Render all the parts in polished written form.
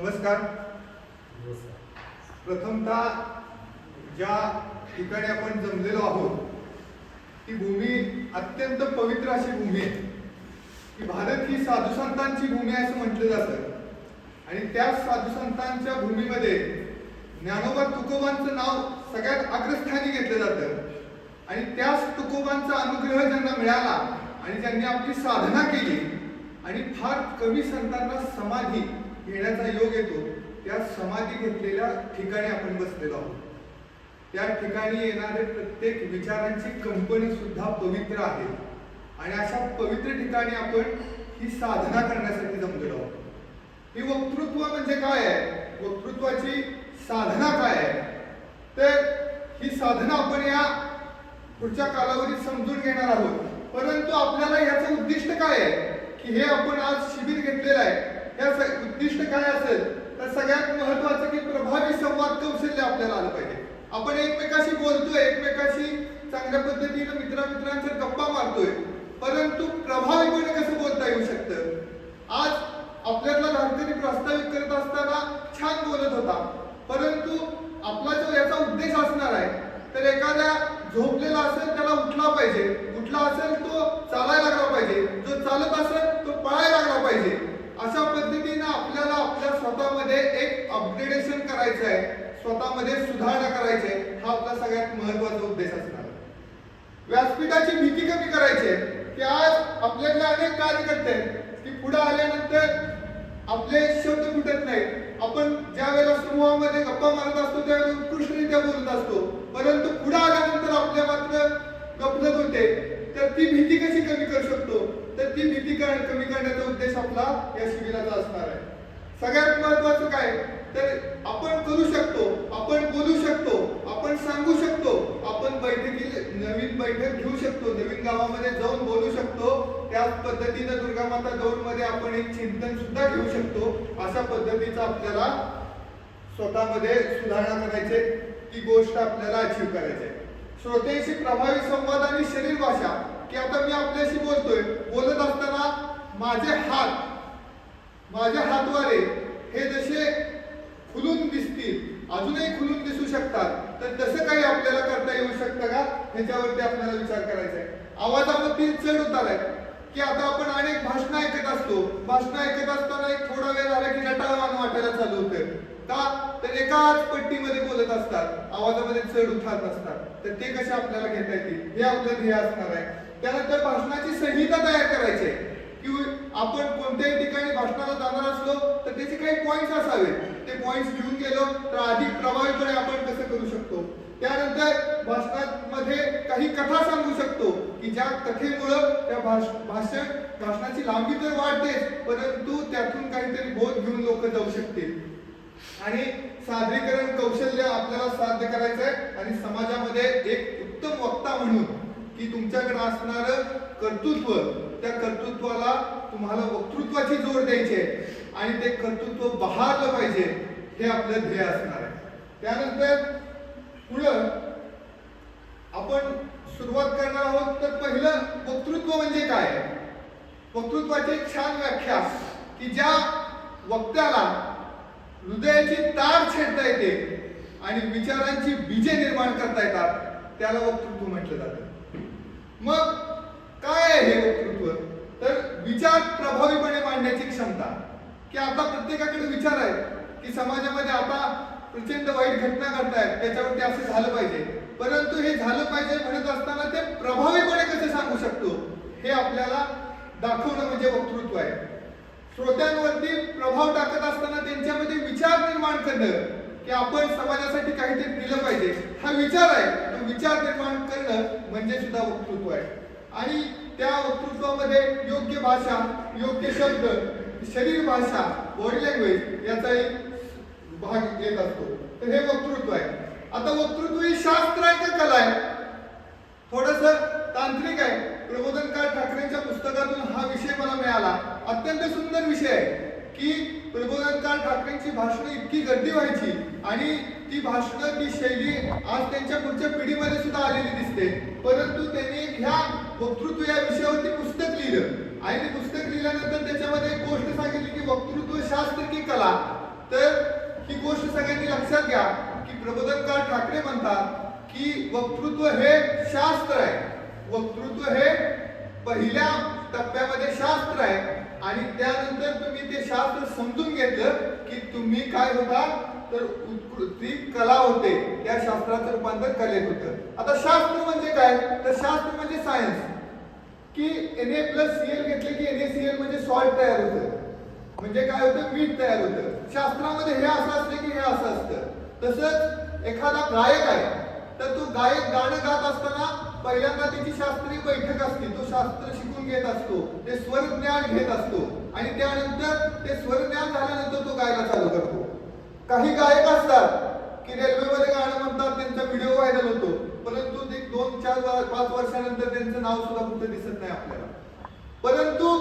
नमस्कार. प्रथमतः ज्या ठिकाणी आपण जमलेलो आहोत ती भूमी अत्यंत पवित्र अशी भूमी आहे. की भारत ही साधू संतांची भूमी आहे असं म्हटलं जातं आणि त्या साधू संतांच्या भूमीमध्ये ज्ञानोबा तुकोबांचं नाव सगळ्यात अग्रस्थानी घेतलं जातं आणि त्याच तुकोबांचा अनुग्रह ज्यांना मिळाला आणि ज्यांनी आपली साधना केली आणि फार कमी संतांना समाधी घेण्याचा योग येतो, त्या समाधी घेतलेल्या ठिकाणी आपण बसलेलो आहोत. त्या ठिकाणी येणारे प्रत्येक विचारांची कंपनी सुद्धा पवित्र आहे आणि अशा पवित्र ठिकाणी आपण ही साधना करण्यासाठी जमलेलो आहोत. ही वक्तृत्व म्हणजे काय आहे, वक्तृत्वाची साधना काय आहे, तर ही साधना आपण या पुढच्या कालावधीत समजून घेणार आहोत. परंतु आपल्याला याचं उद्दिष्ट काय आहे की हे आपण आज शिबिर घेतलेलं आहे, याचं उद्दिष्ट काय असेल तर सगळ्यात महत्वाचं की प्रभावी संवाद कौशल्य आपल्याला आलं पाहिजे. आपण एकमेकाशी बोलतोय, एकमेकाशी चांगल्या पद्धतीने मित्रांच्या गप्पा मारतोय, परंतु प्रभावीपणे कसं बोलता येऊ शकतं. आज आपल्याला धारकरी प्रास्ताविक करत असताना छान बोलत होता, परंतु आपला जो याचा उद्देश असणार आहे तर एखाद्या झोपलेला असेल त्याला उठला पाहिजे, उठला असेल तो चालायला लागला पाहिजे, जो चालत असेल तो पळायला लागला पाहिजे. अशा पद्धतीने आपल्याला आपल्या स्वतःमध्ये एक अपग्रेडेशन करायचं आहे, स्वतःमध्ये सुधारणा करायची आहे. हा आपला सगळ्यात महत्त्वाचा उद्देश असणार. व्यासपीठाची भीती कमी करायची आहे की आज आपल्याकडे अनेक कार्यकर्ते आहेत की पुढे आल्यानंतर आपले शब्द फुटत नाहीत. आपण ज्या वेळेला समूहामध्ये गप्पा मारत असतो त्यावेळेला उत्कृष्टरित्या बोलत असतो, परंतु पुढे आल्यानंतर आपल्या मात्र गफलत होते. तर ती भीती कशी कमी करू शकतो, तर ती भीती कमी करण्याचा उद्देश आपला या शिबिराचा असणार आहे. सगळ्यात महत्वाचं काय तर आपण करू शकतो, आपण बोलू शकतो, आपण सांगू शकतो, आपण नवीन बैठक घेऊ शकतो, नवीन गावामध्ये जाऊन बोलू शकतो. त्याच पद्धतीने दुर्गामाता दौडमध्ये आपण एक चिंतन सुद्धा घेऊ शकतो. अशा पद्धतीचं आपल्याला स्वतःमध्ये सुधारणा करायचे, ती गोष्ट आपल्याला अचीव करायची. श्रोत्यांशी प्रभावी संवाद आणि शरीर भाषा की आता मी आपल्याशी बोलतोय, बोलत असताना माझे हातवारे हे जसे खुलून दिसतील, अजूनही खुलून दिसू शकतात, तर तसं काही आपल्याला करता येऊ शकतं का, ह्याच्यावरती आपल्याला विचार करायचा आहे. आवाजामध्ये चढ उतार आहे की आता आपण अनेक भाषण ऐकत असतो, भाषण ऐकत असताना एक थोडा वेळ झाला की रटाळवाण वाटायला चालू होतं. का तर एकाच पट्टीमध्ये बोलत असतात, आवाजामध्ये चढ उतार नसतात. तर ते कसे आपल्याला घेता येतील हे आपलं ध्येय असणार आहे. त्यानंतर भाषणाची संहिता तयार करायची आहे की आपण कोणत्याही ठिकाणी भाषणाला जाणार असलो तर त्याचे काही पॉइंट्स असावेत. ते पॉइंट्स घेऊन गेलो तर अधिक प्रभावीपणे आपण कसं करू शकतो. त्यानंतर भाषणामध्ये काही कथा सांगू शकतो की ज्या कथेमुळं त्या भाषणाची लांबी तर वाढतेच, परंतु त्यातून काहीतरी बोध घेऊन लोक जाऊ शकतील. आणि सादरीकरण कौशल्य आपल्याला साध्य करायचं आहे आणि समाजामध्ये एक उत्तम वक्ता म्हणून की तुमच्याकडे असणारं कर्तृत्व, त्या कर्तृत्वाला तुम्हाला वक्तृत्वाची जोड द्यायची आहे आणि ते कर्तृत्व बहारलं पाहिजे, हे आपलं ध्येय असणार आहे. त्यानंतर पुढं आपण सुरुवात करणार आहोत. तर पहिलं वक्तृत्व म्हणजे काय, वक्तृत्वाची एक छान व्याख्या की ज्या वक्त्याला हृदयाची तार छेडता येते आणि विचारांची बीजे निर्माण करता येतात, त्याला वक्तृत्व म्हटलं जातं. मग काय आहे हे वक्तृत्व, तर विचार प्रभावीपणे मांडण्याची क्षमता. की आता प्रत्येकाकडे विचार आहेत की समाजामध्ये आता प्रचंड वाईट घटना घडतायत, त्याच्यावरती असं झालं पाहिजे, परंतु हे झालं पाहिजे म्हणत असताना ते प्रभावीपणे कसे सांगू शकतो हे आपल्याला दाखवणं म्हणजे वक्तृत्व आहे. श्रोत्यांवरती प्रभाव टाकत असताना त्यांच्यामध्ये विचार निर्माण करणं की आपण समाजासाठी काहीतरी दिलं पाहिजे, हा विचार आहे. तो विचार निर्माण करणं म्हणजे सुद्धा वक्तृत्व आहे. आणि त्या वक्तृत्वामध्ये योग्य भाषा, योग्य शब्द, शरीर भाषा, बॉडी लँग्वेज याचाही भाग येत असतो. तर हे वक्तृत्व आहे. आता वक्तृत्व ही शास्त्र आहे का कला आहे, थोडस तांत्रिक आहे. प्रबोधनकार ठाकरेंच्या पुस्तकातून हा विषय मला मिळाला. अत्यंत सुंदर विषय आहे की प्रबोधनकार ठाकरेंची भाषणं इतकी गर्दी व्हायची आणि ती भाषणं, ती शैली आज त्यांच्या पुढच्या पिढीमध्ये सुद्धा आलेली दिसते. परंतु त्यांनी ह्या वक्तृत्व या विषयावरती पुस्तक लिहिलं आणि ते पुस्तक लिहिल्यानंतर त्याच्यामध्ये एक गोष्ट सांगितली की वक्तृत्व शास्त्र की कला. तर ही गोष्ट सगळ्यांनी लक्षात घ्या की प्रबोधनकार ठाकरे म्हणतात की वक्तृत्व हे शास्त्र आहे. वक्तृत्व हे पहिल्या टप्प्यामध्ये शास्त्र आहे आणि त्यानंतर तुम्ही ते शास्त्र समजून घेतलं की तुम्ही काय होता तर उत्कृती कला होते. त्या शास्त्राचं रूपांतर कलेत होतं. आता शास्त्र म्हणजे काय तर शास्त्र म्हणजे सायन्स की Na+Cl घेतले की NaCl म्हणजे सॉल्ट तयार होतं. म्हणजे काय होतं मीठ तयार होतं. शास्त्रामध्ये हे असं असतं की हे असं असतं. तसंच एखादा गायक आहे तर तो गायक गाणं गात असताना पहिल्यांदा त्याची शास्त्रीय बैठक असते. तो शास्त्र शिकून घेत असतो. ते स्वर ज्ञान घेत असतो आणि त्यानंतर ते स्वर ज्ञान झाल्यानंतर तो गायला चालू करतो. काही गायक असतात की रेल्वेमध्ये गाणं म्हणतात त्यांचा व्हिडिओ व्हायरल होतो परंतु ते 2, 4, 5 वर्षानंतर त्यांचं नाव सुद्धा कुठे दिसत नाही आपल्याला. परंतु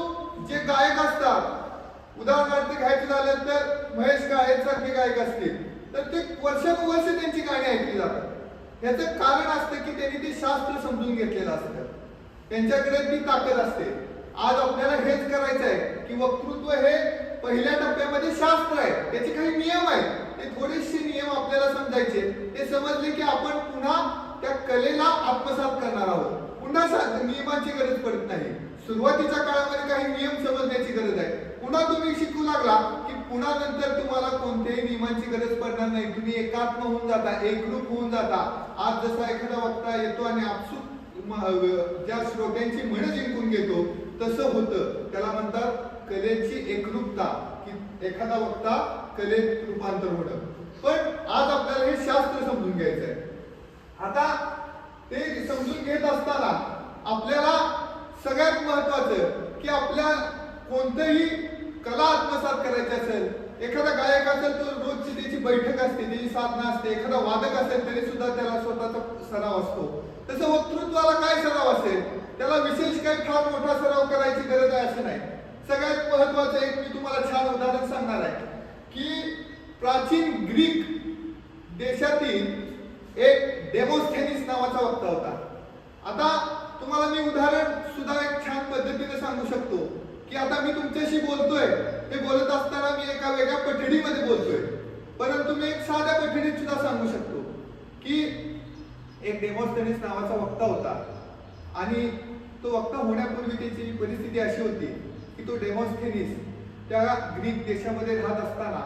जे गायक असतात उदाहरणार्थ घ्यायचं झालं तर महेश गायक सारखे गायक असतील तर ते वर्षानुवर्ष त्यांची गाणी ऐकली जातात. याचं कारण असतं की त्यांनी ते शास्त्र समजून घेतलेलं असतं. त्यांच्याकडे ती ताकद असते. आज आपल्याला हेच करायचं आहे की वक्तृत्व हे पहिल्या टप्प्यामध्ये शास्त्र आहे. त्याचे काही नियम आहेत. ते थोडेसे नियम आपल्याला समजायचे. ते समजले की आपण पुन्हा त्या कलेला आत्मसात करणार आहोत. पुन्हा नियमांची गरज पडत नाही. सुरुवातीच्या काळामध्ये काही नियम समजण्याची गरज आहे. पुन्हा तुम्ही शिकू लागला की पुन्हा नंतर तुम्हाला कोणत्याही नियमांची गरज पडणार नाही. तुम्ही एकात्म होऊन जाता, एकरूप होऊन जाता. आज जसा एखादा वक्ता येतो आणि आपसूक ज्या श्रोत्यांची मन जिंकून घेतो तसं होतं. त्याला म्हणतात कलेची एकरूपता की एखादा वक्ता कलेत रूपांतर होणं. पण आज आपल्याला हे शास्त्र समजून घ्यायचं आहे. आता ते समजून घेत असताना आपल्याला सगळ्यात महत्वाचं की आपल्या कोणतेही कला आत्मसात करायची असेल. एखादा गायक असेल तर रोजची त्याची बैठक असते, त्याची साधना असते. एखादा वादक असेल तरी सुद्धा त्याला स्वतःचा सराव असतो. तसं वक्तृत्वाला काय सराव असेल त्याला विशेष काही फार मोठा सराव करायची गरज आहे असं नाही. सगळ्यात महत्वाचं एक मी तुम्हाला छान उदाहरण सांगणार आहे की प्राचीन ग्रीक देशातील एक डेमोस्थेनिस नावाचा वक्ता होता. आता तुम्हाला मी उदाहरण सुद्धा एक छान पद्धतीने सांगू शकतो की आता मी तुमच्याशी बोलतोय. हे बोलत असताना मी एका वेगळ्या पठडीमध्ये बोलतोय परंतु मी एक साध्या पठडीत सुद्धा सांगू शकतो की एक डेमोस्थेनिस नावाचा वक्ता होता आणि तो वक्ता होण्यापूर्वी त्याची परिस्थिती अशी होती की तो डेमोस्थेनिस त्या ग्रीक देशामध्ये राहत असताना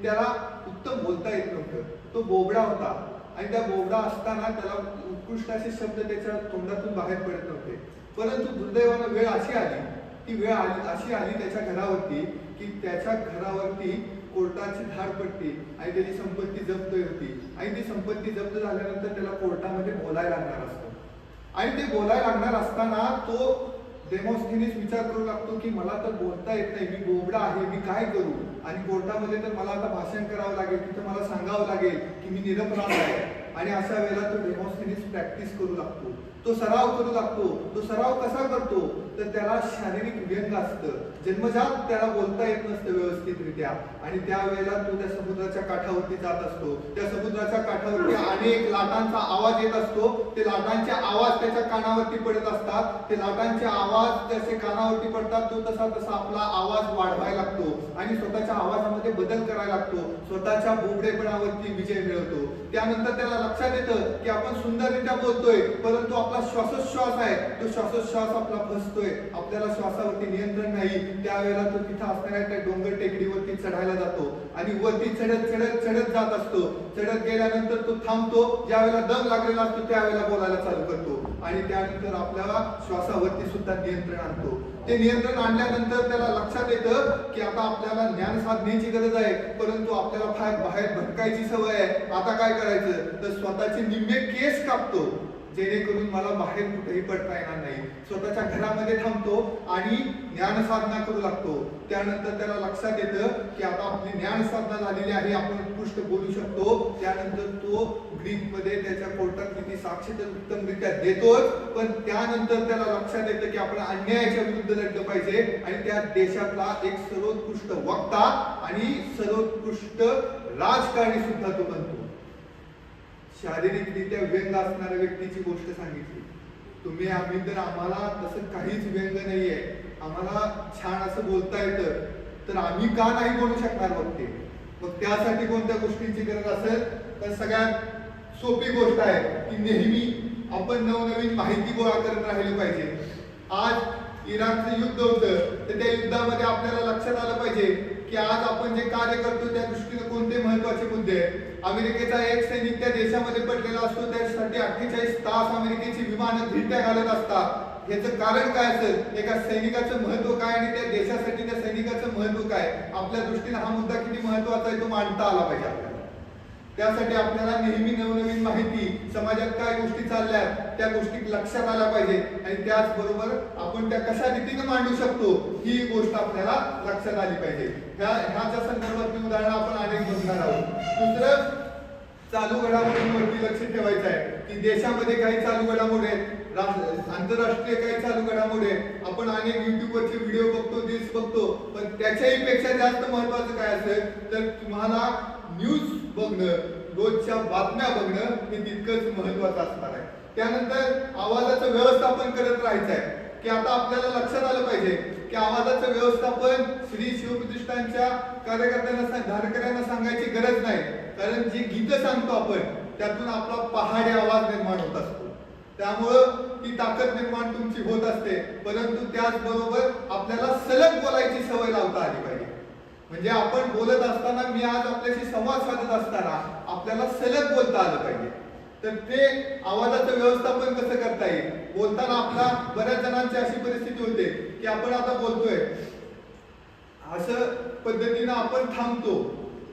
त्याला उत्तम बोलता येत नव्हतं. तो बोबडा होता आणि त्या बोबडा असताना त्याला उत्कृष्ट असे शब्द त्याच्या तोंडातून बाहेर पडत नव्हते. परंतु दुर्दैवानं वेळ अशी आली त्याच्या घरावरती की त्याच्या घरावरती कोर्टाची धाड पडली आणि त्याची संपत्ती जप्त होती. आणि ती संपत्ती जप्त झाल्यानंतर त्याला कोर्टामध्ये बोलायला लागणार असतं. आणि ते बोलायला लागणार असताना तो डेमोस्थेनिस विचार करू लागतो की मला तर बोलता येत नाही, मी बोबडा आहे, मी काय करू. आणि कोर्टामध्ये तर मला आता भाषण करावं लागेल, तिथं मला सांगावं लागेल की मी निरपराध आहे. आणि अशा वेळेला तो डेमोस्थेनिस प्रॅक्टिस करू लागतो, तो सराव करू लागतो. तो सराव कसा करतो तर त्याला शारीरिक व्यंग असतं. जन्मजात त्याला बोलता येत नसतं व्यवस्थितरित्या. आणि त्यावेळेला तो त्या समुद्राच्या काठावरती जात असतो. त्या समुद्राच्या काठावरती अनेक लाटांचा आवाज येत असतो. ते लाटांचे आवाज त्याच्या कानावरती पडत असतात. ते लाटांचे आवाज जसे कानावरती पडतात तो तसा आपला आवाज वाढवायला लागतो आणि स्वतःच्या आवाजामध्ये बदल करायला लागतो. स्वतःच्या बोबडेपणावरती विजय मिळवतो. त्यानंतर त्याला लक्षात येतं की आपण सुंदररित्या बोलतोय परंतु आपला श्वासोच्छ्वास आहे तो श्वासोच्छ्वास आपला फसतोय. आपल्याला श्वासावरती नियंत्रण नाही. त्यावेळेला तो तिथं असणाऱ्या त्या डोंगर टेकडीवरती चढायला जातो आणि वरती चढत जात असतो. चढत गेल्यानंतर तो थांबतो. ज्या वेळेला दम लागलेला असतो त्यावेळेला बोलायला चालू करतो आणि त्यानंतर आपल्याला श्वासावरती सुद्धा नियंत्रण आणतो. ते नियंत्रण आणल्यानंतर त्याला लक्षात येतं की आता आपल्याला ज्ञान साधण्याची गरज आहे परंतु आपल्याला बाहेर भटकायची सवय आहे. आता काय करायचं तर स्वतःचे निम्मे केस कापतो जेणेकरून मला बाहेर कुठेही पडता येणार नाही. स्वतःच्या घरामध्ये थांबतो आणि ज्ञान साधना करू लागतो. त्यानंतर त्याला लक्षात येतं की आता आपली ज्ञान साधना झालेली आहे, आपण उत्कृष्ट बोलू शकतो. त्यानंतर तो ग्रीकमध्ये त्याच्या कोर्टात किती साक्ष तर उत्तमरित्या देतोच पण त्यानंतर त्याला लक्षात येतं की आपण अन्यायाच्या विरुद्ध लढलं पाहिजे आणि त्या देशातला एक सर्वोत्कृष्ट वक्ता आणि सर्वोत्कृष्ट राजकारणी सुद्धा तो बनतो. शारीरिकरित्या व्यंग असणाऱ्या व्यक्तीची गोष्ट सांगितली तुम्ही. आम्ही तर आम्हाला तसं काहीच व्यंग नाहीये, आम्हाला छान असं बोलता येतं तर आम्ही का नाही बोलू शकणार वक्ते. मग त्यासाठी कोणत्या गोष्टींची गरज असेल तर सगळ्यात सोपी गोष्ट आहे की नेहमी आपण नवनवीन माहिती गोळा करत राहिलं पाहिजे. आज इराणचं युद्ध होतं तर त्या युद्धामध्ये आपल्याला लक्षात आलं पाहिजे की आज आपण जे कार्य करतो त्या दृष्टीने कोणते महत्वाचे मुद्दे आहेत. अमेरिकेचा एक सैनिक त्या देशामध्ये पडलेला असतो, त्यासाठी 48 तास अमेरिकेची विमानं धिरट्या घालत असतात. याचं कारण काय असेल, एका सैनिकाचं महत्व काय आणि त्या देशासाठी त्या सैनिकाचं महत्व काय, आपल्या दृष्टीने हा मुद्दा किती महत्वाचा आहे तो मांडता आला पाहिजे आपल्याला. त्यासाठी आपल्याला नेहमी नवनवीन माहिती, समाजात काय गोष्टी चालल्यात त्या गोष्टी लक्षात आल्या पाहिजे आणि त्याचबरोबर आपण त्या कशा रीतीने मांडू शकतो ही गोष्ट आपल्याला लक्षात आली पाहिजे. ह्याच्या संदर्भात उदाहरण आपण अनेक बघणार आहोत. दुसरं, चालू घडामोडींवरती लक्ष ठेवायचं आहे की देशामध्ये काही चालू घडामोडी आहेत, आंतरराष्ट्रीय काही चालू घडामोडी आहेत. आपण अनेक युट्यूबवरचे व्हिडिओ बघतो, रील्स बघतो, पण त्याच्याही पेक्षा जास्त महत्वाचं काय असेल तर तुम्हाला न्यूज बघणं, रोजच्या बातम्या बघणं हे तितकंच महत्वाचं असणार आहे. त्यानंतर आवाजाचं व्यवस्थापन करत राहायचं आहे की आता आपल्याला लक्षात आलं पाहिजे की आवाजाचं व्यवस्थापन श्री शिवप्रतिष्ठानच्या कार्यकर्त्यांना, धारकऱ्यांना सांगायची गरज नाही, कारण जी गीतं सांगतो आपण त्यातून आपला पहाडी आवाज निर्माण होत असतो. त्यामुळं ती ताकद निर्माण तुमची होत असते, परंतु त्याचबरोबर आपल्याला सलग बोलायची सवय लावता आली पाहिजे. म्हणजे आपण बोलत असताना, मी आज आपल्याशी संवाद साधत असताना आपल्याला सलग बोलता आलं पाहिजे. तर ते आवाजाचं व्यवस्थापन कसं करता येईल, बोलताना आपला बऱ्याच जणांची अशी परिस्थिती होते की आपण आता बोलतोय असं पद्धतीनं आपण थांबतो,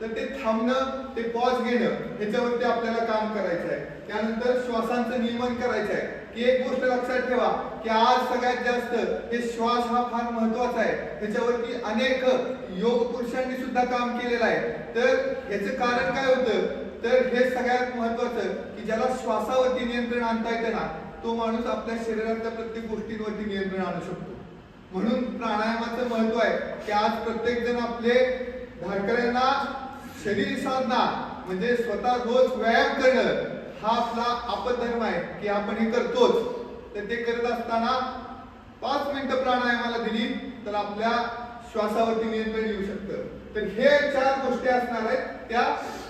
तर ते थांबणं, ते पॉज घेणं ह्याच्यावरती आपल्याला काम करायचं आहे. त्यानंतर श्वासांचं नियमन करायचं आहे की एक गोष्ट लक्षात ठेवा की आज सगळ्यात जास्त हे श्वास हा फार महत्वाचा आहे. त्याच्यावरती अनेक योग पुरुषांनी सुद्धा काम केलेलं आहे. तर याचं कारण काय होतं तर हे सगळ्यात महत्वाचं की ज्याला श्वासावरती नियंत्रण आणता येतं ना, तो माणूस आपल्या शरीरातल्या प्रत्येक गोष्टींवरती नियंत्रण आणू शकतो. म्हणून प्राणायामाचं महत्व आहे की आज प्रत्येक जण आपले धारकऱ्यांना शरीर साधना म्हणजे स्वतः रोज व्यायाम करणं हा आपला अपधर्म आहे की आपण हे करतोच. तर ते करत असताना 5 मिनिटं प्राणायामाला दिली तर आपल्या श्वासावरती नियंत्रण येऊ शकतं. तर हे 4 गोष्टी असणार आहेत त्या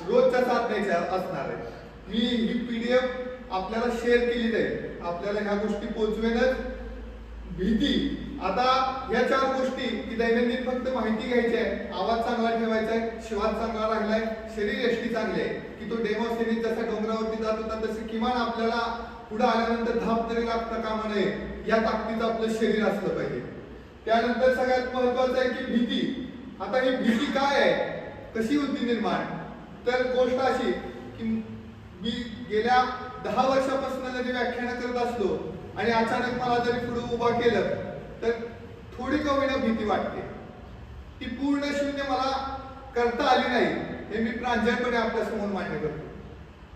रोजच्या साधनेच्या असणार आहेत. मी ही PDF आपल्याला शेअर केली जाईल, आपल्याला ह्या गोष्टी पोहोचवेनच. भीती, आता ह्या 4 गोष्टी की दैनंदिन फक्त माहिती घ्यायची आहे, आवाज चांगला ठेवायचा आहे, श्वास चांगला राहिलाय, शरीर यष्टी चांगली आहे की तो डेमॉन्स्ट्रेटिव्ह जसा डोंगरावरती जात होता तसे किमान आपल्याला पुढे आल्यानंतर धाप तरी लागता कामा नये या ताकदीचं आपलं शरीर असलं पाहिजे. त्यानंतर सगळ्यात महत्वाचं आहे की भीती. आता ही भीती काय आहे, कशी होती निर्माण, तर गोष्ट अशी की मी गेल्या 10 वर्षापासून जरी व्याख्यान करत असलो आणि अचानक मला जरी पुढे उभा केलं तर थोडी का होईना भीती वाटते. ती पूर्ण शून्य मला करता आली नाही हे मी प्रांजळपणे आपल्या समोर मान्य करतो.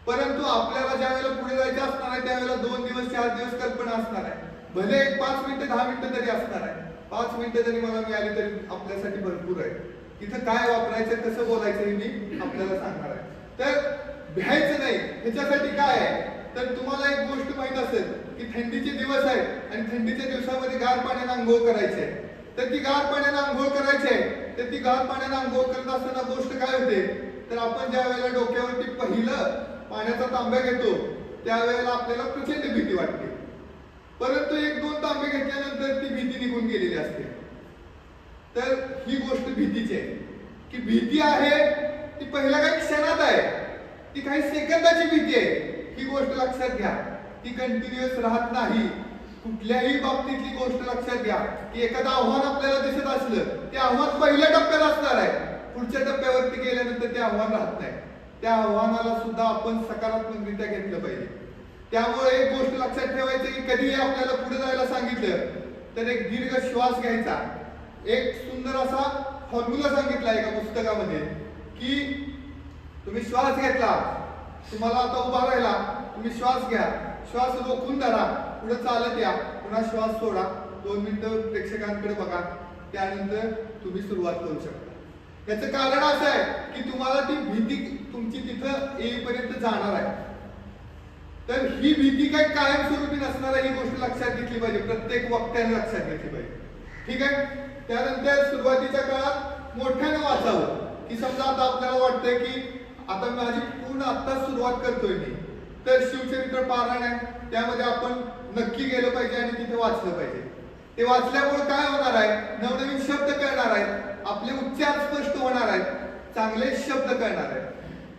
परंतु आपल्याला ज्या वेळेला पुढे जायचं असणार आहे त्यावेळेला 2 दिवस 4 दिवस कल्पना असणार आहे, भले एक 5 मिनिटं 10 मिनिटं तरी असणार आहे. 5 मिनिटं जरी मला मिळाली तरी आपल्यासाठी भरपूर आहे. इथं काय वापरायचं, कसं बोलायचं हे मी आपल्याला सांगणार आहे. तर भ्यायचं नाही. ह्याच्यासाठी काय आहे तर तुम्हाला एक गोष्ट माहित असेल की थंडीचे दिवस आहेत आणि थंडीच्या दिवसामध्ये गार पाण्याने आंघोळ करायची आहे. तर ती गार पाण्याने आंघोळ करायची आहे, तर ती गार पाण्याने आंघोळ करत असताना गोष्ट काय होते तर आपण ज्या वेळेला डोक्यावरती पहिलं पाण्याचा तांब्या घेतो त्यावेळेला आपल्याला प्रचंड भीती वाटते, परंतु 1-2 तांबे घेतल्यानंतर ती भीती निघून गेलेली असते. तर ही गोष्ट भीतीची आहे की भीती आहे ती पहिल्या काही क्षणात आहे, ती काही सेकंदाची भीती आहे. ही गोष्ट लक्षात घ्या, ती कंटिन्युअस राहत नाही. कुठल्याही बाबतीतली गोष्ट लक्षात घ्या की एखादं आव्हान आपल्याला दिसत असलं ते आव्हान पहिल्या टप्प्यात असणार आहे, पुढच्या टप्प्यावरती गेल्यानंतर ते आव्हान राहत नाही. त्या आव्हानाला सुद्धा आपण सकारात्मकरित्या घेतलं पाहिजे. त्यामुळे एक गोष्ट लक्षात ठेवायची की कधीही आपल्याला पुढे जायला सांगितलं तर एक दीर्घ श्वास घ्यायचा. एक सुंदर असा फॉर्म्युला सांगितला एका पुस्तकामध्ये की तुम्ही श्वास घेतला, तुम्हाला आता उभा राहिला, तुम्ही श्वास घ्या, श्वास रोखून धरा, पुढे चालत या, पुन्हा श्वास सोडा, 2 मिनिटं प्रेक्षकांकडे बघा, त्यानंतर तुम्ही सुरुवात करू शकता. याचं कारण असं आहे की तुम्हाला ती भीती तुमची तिथं येईपर्यंत जाणार आहे. तर ही भीती काही कायमस्वरूपी नसणार आहे, ही गोष्ट लक्षात घेतली पाहिजे, प्रत्येक वक्त्याने लक्षात घेतली पाहिजे. ठीक आहे. त्यानंतर सुरुवातीच्या काळात मोठ्याने वाचावं. की समजा आता आपल्याला वाटतंय की आता माझी पूर्ण आत्ताच सुरुवात करतोय मी, तर शिवचरित्र पारायण आहे त्यामध्ये आपण नक्की गेलं पाहिजे आणि तिथे वाचलं पाहिजे. ते वाचल्यामुळे काय होणार आहे, नवनवीन शब्द कळणार आहेत, आपले उच्चार स्पष्ट होणार आहेत, चांगले शब्द कळणार आहेत.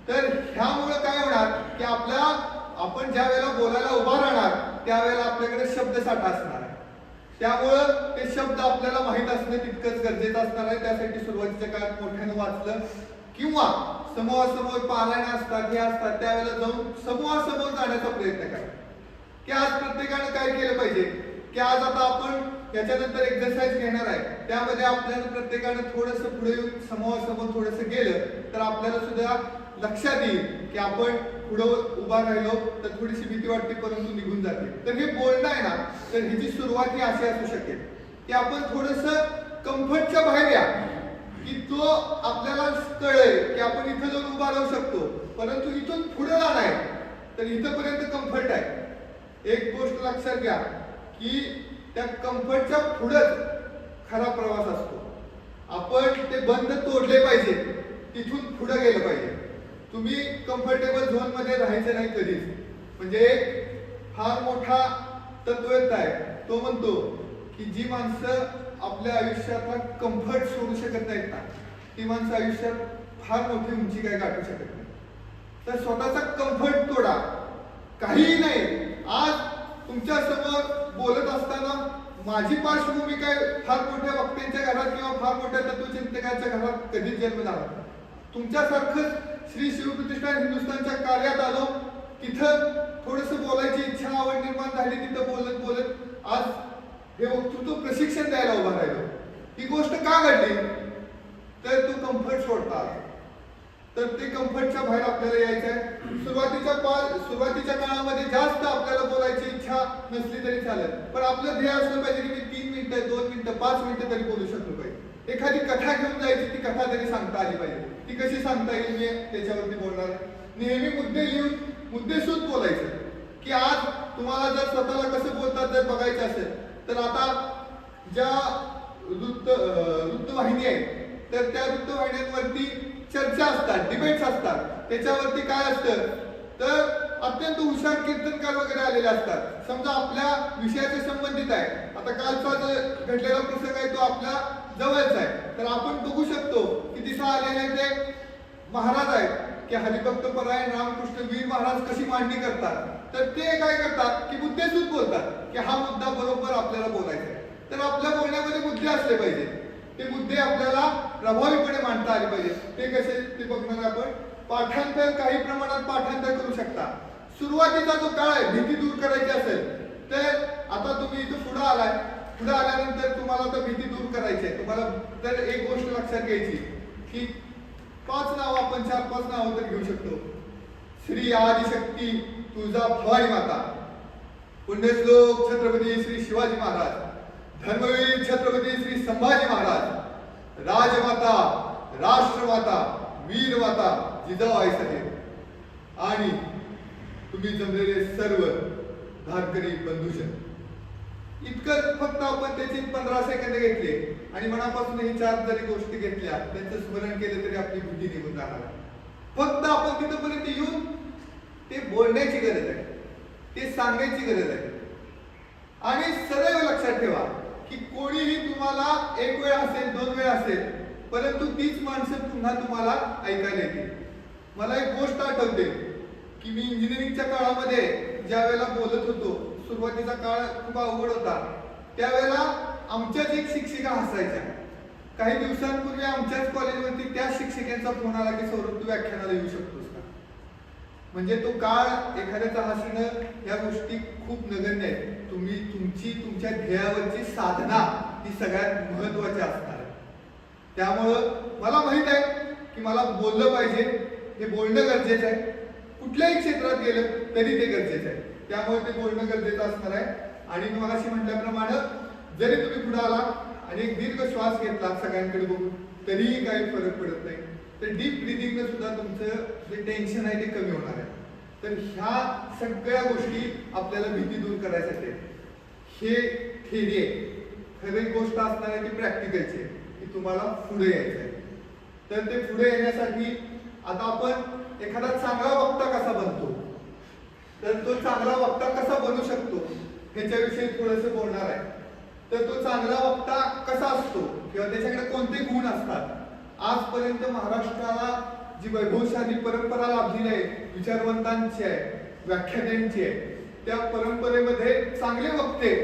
तर ह्यामुळे काय होणार की आपण ज्या वेळेला बोलायला उभा राहणार त्यावेळेला आपल्याकडे शब्दसाठा असणार आहे. त्यामुळं ते शब्द आपल्याला माहीत असणं तितकंच गरजेचं असणार आहे. त्यासाठी सुरुवातीच्या काळात मोठ्यानं वाचलं किंवा समूहासमोर पारायण असतात हे असतात त्यावेळेला जाऊन समूहासमोर जाण्याचा प्रयत्न करा. की आज प्रत्येकानं काय केलं पाहिजे की आज आता आपण याच्यानंतर एक्सरसाइज घेणार आहे, त्यामध्ये आपल्याला प्रत्येकानं थोडंसं पुढे येऊन समूहासमोर थोडंसं गेलं तर आपल्याला सुद्धा लक्षात येईल की आपण पुढं उभा राहिलो तर थोडीशी भीती वाटते परंतु निघून जाते. तर हे बोलणं आहे ना, तर ह्याची सुरुवात ही अशी असू शकेल की आपण थोडंसं कम्फर्टच्या बाहेर या, की तो आपल्याला कळेल की आपण इथं जाऊन उभा राहू शकतो, परंतु इथून पुढे जाणार आहे तर इथंपर्यंत कम्फर्ट आहे. एक गोष्ट लक्षात घ्या की त्या कम्फर्टच्या पुढेच खरा प्रवास असतो. आपण ते बंद तोडले पाहिजे, तिथून पुढे गेलं पाहिजे. तुम्ही कम्फर्टेबल झोन मध्ये राहायचं नाही कधीच. म्हणजे एक फार मोठा तत्वज्ञ आहे, तो म्हणतो की जी माणसं आपल्या आयुष्यातला कम्फर्ट सोडू शकत नाहीत ना, ती माणसं आयुष्यात फार मोठी उंची काय गाठू शकत नाही. तर स्वतःचा कम्फर्ट तोडा. काहीही नाही. आज तुमच्या समोर बोलत असताना माझी पार्श्वभूमी काय फार मोठ्या वक्त्यांच्या घरात किंवा फार मोठ्या तत्वचिंतकांच्या घरात कधीच जन्म झाला. तुमच्यासारखंच श्री शिवप्रतिष्ठान हिंदुस्थानच्या कार्यात आलो, तिथं थोडंसं बोलायची इच्छा आवड निर्माण झाली, तिथं बोलत बोलत आज हे वक्तृत्व प्रशिक्षण द्यायला उभा राहिलो. ही गोष्ट का घडली, तर तो कम्फर्ट सोडता. तर ते कम्फर्टच्या बाहेर आपल्याला यायचं आहे. सुरुवातीच्या काळामध्ये जास्त आपल्याला बोलायची इच्छा नसली तरी चालेल, पण आपलं ध्येय असलं पाहिजे की मी 3 मिनिटं 2 मिनिटं 5 मिनिटं तरी बोलू शकलो पाहिजे. एखादी कथा घेऊन जायची, ती कथा तरी सांगता आली पाहिजे. ती कशी सांगता येईल मी त्याच्यावरती बोलणार आहे. नेहमी मुद्दे लिहून मुद्देसूद बोलायचं. की आज तुम्हाला जर स्वतःला कसं बोलतात जर बघायचं असेल तर आता ज्या वृत्तवाहिनी आहेत तर त्या वृत्तवाहिन्यांवरती चर्चा असतात, डिबेट्स असतात. त्याच्यावरती काय असतं तर अत्यंत हुशार कीर्तनकार वगैरे आलेले असतात. समजा आपल्या विषयाचे संबंधित आहे, आता कालचा जो घडलेला प्रसंग आहे तो आपल्या जवळचा आहे, तर आपण बघू शकतो की तिथं आलेले ते महाराज आहेत की हरिभक्त परायण रामकृष्ण वीर महाराज कशी मांडणी करतात. तर ते काय करतात की मुद्देसूद बोलतात की हा मुद्दा बरोबर आपल्याला बोलायचा आहे. तर आपल्या बोलण्यामध्ये मुद्दे असले पाहिजे. ते मुद्दे आपल्याला प्रभावीपणे मांडता आले पाहिजे. ते कसे ते बघणार आपण. पाठांतर काही प्रमाणात पाठांतर करू शकता. सुरुवातीचा जो काळ आहे भीती दूर करायची असेल तर आता तुम्ही इथं पुढे आलाय, पुढे आल्यानंतर तुम्हाला आता भीती दूर करायची आहे. तुम्हाला तर एक गोष्ट लक्षात घ्यायची की 5 नाव आपण 4-5 नाव तर घेऊ शकतो. श्री आदिशक्ती तुळजा भवानी माता, पुण्यश्लोक छत्रपती श्री शिवाजी महाराज, धर्मवीर छत्रपती श्री संभाजी महाराज, राजमाता, राष्ट्रमाता, वीरमाता जिजाबाई साहेब आणि तुम्ही जमलेले सर्व धारकरी बंधुजन. इतकं फक्त आपण त्याची 15 सेकंद घेतले आणि मनापासून ही 4 जरी गोष्टी घेतल्या त्यांचं स्मरण केलं तरी आपली भीती निघून जाणार आहे. फक्त आपण तिथपर्यंत येऊन ते बोलण्याची गरज आहे, ते सांगायची गरज आहे. आणि सदैव लक्षात ठेवा की कोणीही तुम्हाला 1 वेळ असेल 2 वेळ असेल परंतु तीच माणसं पुन्हा तुम्हाला ऐकायला येतील. मला एक गोष्ट आठवते की मी इंजिनिअरिंगच्या काळामध्ये ज्या वेळेला बोलत होतो, सुरुवातीचा काळ खूप अवघड होता, त्यावेळेला आमच्याच एक शिक्षिका हसायच्या. काही दिवसांपूर्वी आमच्याच कॉलेजवरती त्या शिक्षिकेचा फोन आला की सौरभ तू व्याख्यानाला येऊ शकतोस का. म्हणजे तो काळ एखाद्याचा हसणं या गोष्टी खूप नगण्य आहेत. तुम्ही तुमच्या ध्येयावरची साधना ही सगळ्यात महत्वाची असणार आहे. त्यामुळं मला माहित आहे की मला बोललं पाहिजे, हे बोलणं गरजेचं आहे. कुठल्याही क्षेत्रात गेलं तरी ते गरजेचं आहे. त्यामुळे ते बोलणं गरजेचं असणार आहे. आणि मी मगाशी म्हटल्याप्रमाणे जरी तुम्ही पुढे आला आणि एक दीर्घ श्वास घेतला सगळ्यांकडे बघून तरीही काही फरक पडत नाही. तर डीप ब्रिदिंगने सुद्धा तुमचं जे टेन्शन आहे ते कमी होणार आहे. तर ह्या सगळ्या गोष्टी आपल्याला भीती दूर करायसाठी हे थेरी आहे. खरी गोष्ट असणार आहे ती प्रॅक्टिकलची आहे की तुम्हाला पुढे यायचं आहे. तर ते पुढे येण्यासाठी आता आपण एखादा चांगला वक्ता कसा बनतो, तर तो चांगला वक्ता कसा बनू शकतो ह्याच्याविषयी थोडंसं बोलणार आहे. तर तो चांगला वक्ता कसा असतो किंवा त्याच्याकडे कोणते गुण असतात. आजपर्यंत महाराष्ट्राला जी वैभवशाली परंपरा लाभलेली आहे, विचारवंतांची आहे, व्याख्यानांची आहे, त्या परंपरेमध्ये चांगले वक्ते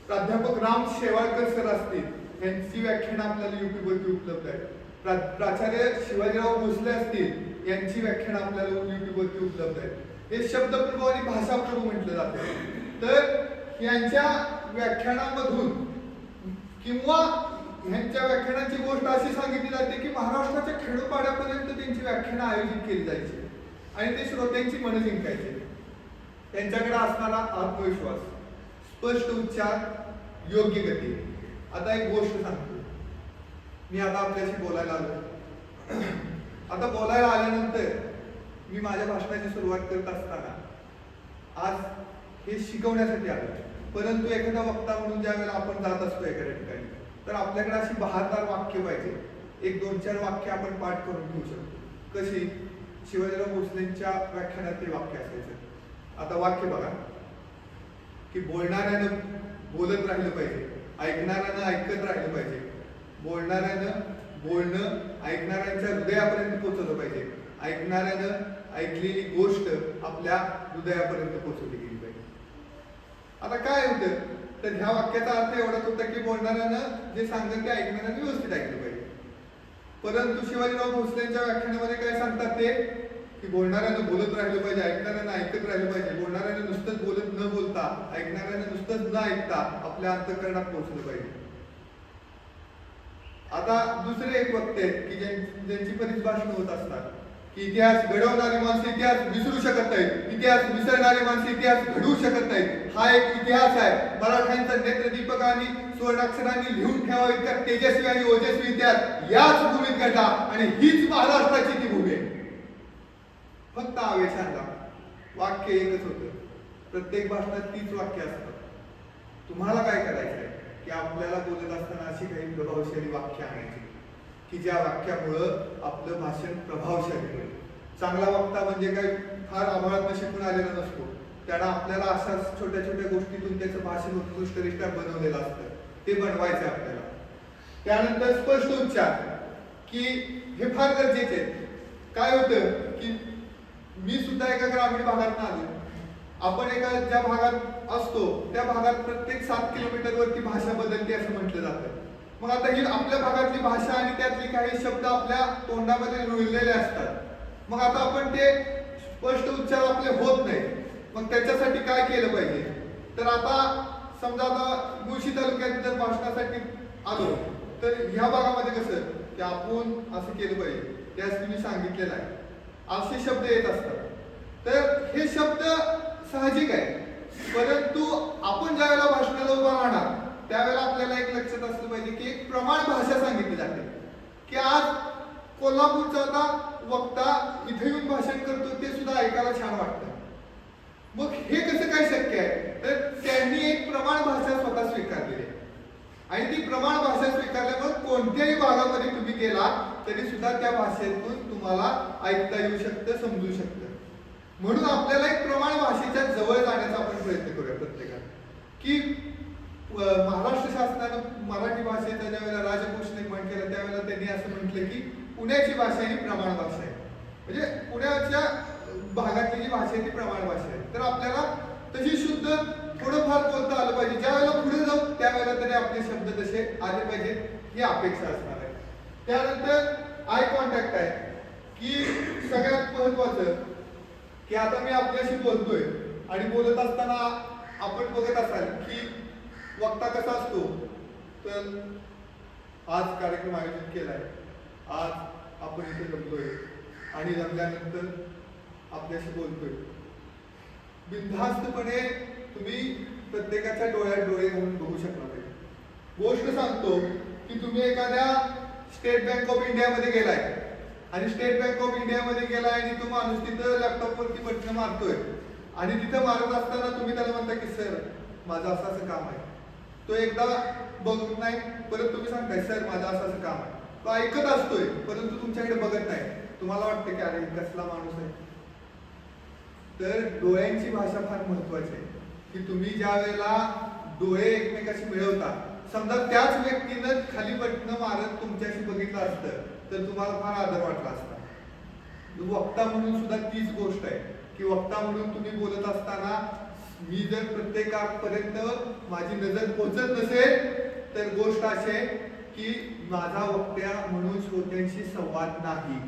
प्राध्यापक राम शेवाळकर सर असतील, यांची व्याख्यानं आपल्याला युट्यूबवरती उपलब्ध आहे. प्राचार्य शिवाजीराव भोसले असतील, यांची व्याख्यानं आपल्याला युट्यूबवरती उपलब्ध आहे. हे शब्दप्रभू आणि भाषाप्रभू म्हटलं जातं. तर यांच्या व्याख्यानामधून किंवा ह्यांच्या व्याख्यानाची गोष्ट अशी सांगितली जाते की महाराष्ट्राच्या खेडोपाड्यापर्यंत त्यांची व्याख्यानं आयोजित केली जायची आणि ते श्रोत्यांची मनं जिंकायचे. त्यांच्याकडे असणारा आत्मविश्वास, स्पष्ट उच्चार, योग्य गती. आता एक गोष्ट सांगतो, मी आता आपल्याशी बोलायला आलो. आता बोलायला आल्यानंतर मी माझ्या भाषणाची सुरुवात करत असताना आज हे शिकवण्यासाठी आलो. परंतु एखादा वक्ता म्हणून ज्या वेळेला आपण जात असतो एखाद्या ठिकाणी, तर आपल्याकडे अशी बहारदार वाक्य पाहिजे. एक दोन चार वाक्य आपण पाठ करून घेऊ शकतो. कशी? शिवाजीराव भोसलेंच्या व्याख्यानात ते वाक्य असायचं. आता वाक्य बघा की बोलणाऱ्यानं बोलत राहिलं पाहिजे, ऐकणाऱ्यानं ऐकत राहिलं पाहिजे, बोलणाऱ्यानं बोलणं ऐकणाऱ्यांच्या हृदयापर्यंत पोहोचवलं पाहिजे, ऐकणाऱ्यानं ऐकलेली गोष्ट आपल्या हृदयापर्यंत पोहोचवली गेली पाहिजे. आता काय होतं, तर ह्या वाक्याचा अर्थ एवढाच होता की बोलणाऱ्यानं जे सांगत ते ऐकणाऱ्यानं व्यवस्थित ऐकलं पाहिजे. परंतु शिवाजीराव भोसलेंच्या व्याख्यानामध्ये काय सांगतात ते की बोलणाऱ्यानं बोलत राहिलं पाहिजे, ऐकणाऱ्यानं ऐकत राहिलं पाहिजे, बोलणाऱ्यानं नुसतंच बोलत न बोलता, ऐकणाऱ्यानं नुसतंच न ऐकता आपल्या अंतःकरणात पोहोचलं पाहिजे. आता दुसरे एक वक्ते आहेत की ज्यांची बरीच भाषणं होत असतात की इतिहास घडवणारी माणसं इतिहास विसरू शकत नाहीत, इतिहास विसरणारी माणसं इतिहास घडवू शकत नाहीत. हा एक इतिहास आहे. मराठ्यांचा नेत्रदीपकांनी सुवर्णाक्षरांनी लिहून ठेवा इतका तेजस्वी आणि ओजस्वी इतिहास याच भूमीत घडला आणि हीच महाराष्ट्राची ती भूमी आहे. फक्त आवेशाला वाक्य एकच होतं. प्रत्येक भाषणात तीच वाक्य असतात. तुम्हाला काय करायचं आहे की आपल्याला बोलत असताना अशी काही प्रभावशाली वाक्य आणायची की ज्या वाक्यामुळं आपलं भाषण प्रभावशाली होईल. चांगला वक्ता म्हणजे काही फार आभाळात शिकून आलेला नसतो. त्याला आपल्याला अशाच छोट्या छोट्या गोष्टीतून त्याचं भाषण उत्कृष्टरित्या बनवलेलं असतं. ते बनवायचं आपल्याला. त्यानंतर स्पष्ट उच्चार की हे फार गरजेचे आहे. काय होतं की मी सुद्धा एका ग्रामीण भागात आलो. आपण एका ज्या भागात असतो त्या भागात प्रत्येक 7 किलोमीटर वरती भाषा बदलते असं म्हटलं जातं. मग आता ही आपल्या भागातली भाषा आणि त्यातली काही शब्द आपल्या तोंडामध्ये रुळलेले असतात. मग आता आपण ते स्पष्ट उच्चार आपले होत नाही. मग त्याच्यासाठी काय केलं पाहिजे, तर आता समजा आता मुळशी तालुक्यात जर भाषणासाठी आलो तर ह्या भागामध्ये कसं की आपण असं केलं पाहिजे, त्यास मी सांगितलेलं आहे. असे शब्द येत असतात. तर हे शब्द साहजिक आहे. परंतु आपण ज्या वेळेला भाषणाला उभा राहणार त्यावेळेला आपल्याला एक लक्षात असलं पाहिजे की एक प्रमाण भाषा सांगितली जाते की आज कोल्हापूरचा आता वक्ता इथे येऊन भाषण करतो ते सुद्धा ऐकायला छान वाटतं. मग हे कसं काय शक्य आहे, तर त्यांनी एक प्रमाण भाषा स्वतः स्वीकारलेली आहे आणि ती प्रमाण भाषा स्वीकारल्यामुळे कोणत्याही भागामध्ये तुम्ही गेला तरी सुद्धा त्या भाषेतून तुम्हाला ऐकता येऊ शकतं, समजू शकतं. म्हणून आपल्याला एक प्रमाण भाषेच्या जवळ जाण्याचा आपण प्रयत्न करूया प्रत्येकाने की महाराष्ट्र शासनानं मराठी भाषेचा ज्या वेळेला राजकोषने म्हण केला त्यावेळेला त्यांनी असं म्हटलं की पुण्याची भाषा ही प्रमाण भाषा आहे. म्हणजे पुण्याच्या भागातली जी भाषा आहे ती प्रमाण भाषा आहे. तर आपल्याला तशी शुद्ध थोडंफार बोलता आलं पाहिजे. ज्या वेळेला पुढे जाऊ त्यावेळेला तरी आपले शब्द तसे आले पाहिजेत ही अपेक्षा असणार आहे. त्यानंतर आय कॉन्टॅक्ट आहे की सगळ्यात महत्वाचं की आता मी आपल्याशी बोलतोय आणि बोलत असताना आपण बघत असाल की वक्ता कसा असतो, तर आज कार्यक्रम आयोजित केलाय, आज आपण इथे जमलोय आणि जमल्यानंतर आपल्याशी बोलतोय. बिनधास्तपणे तुम्ही प्रत्येकाच्या डोळ्यात डोळे घालून बघू शकणार नाही. गोष्ट सांगतो की तुम्ही एखाद्या स्टेट बँक ऑफ इंडिया मध्ये गेलाय आणि स्टेट बँक ऑफ इंडिया मध्ये गेलाय आणि तो माणूस तिथं लॅपटॉप वरती बटन मारतोय आणि तिथं मारत असताना तुम्ही त्याला म्हणता की सर माझं असं असं काम आहे. तो एकदा बघत नाही, परत तुम्ही सांगताय सर माझं असं असं काम आहे. तो ऐकत असतोय परंतु तुमच्याकडे बघत नाही. तुम्हाला वाटतं की अरे कसला माणूस आहे. तर डोळ्यांची भाषा फार महत्वाची आहे की तुम्ही ज्या वेळेला डोळे एकमेकाशी मिळवता, समजा त्याच व्यक्तीनं खाली बटणं मारत तुमच्याशी बघितलं असतं तर तुम्हाला फार आदर वाटला असता. वक्ता म्हणून सुद्धा तीच गोष्ट आहे की वक्ता म्हणून तुम्ही बोलत असताना मी जर प्रत्येकापर्यंत माझी नजर पोहोचत नसेल तर गोष्ट अशी आहे की माझा वक्त्या म्हणून श्रोत्यांशी संवाद नाही.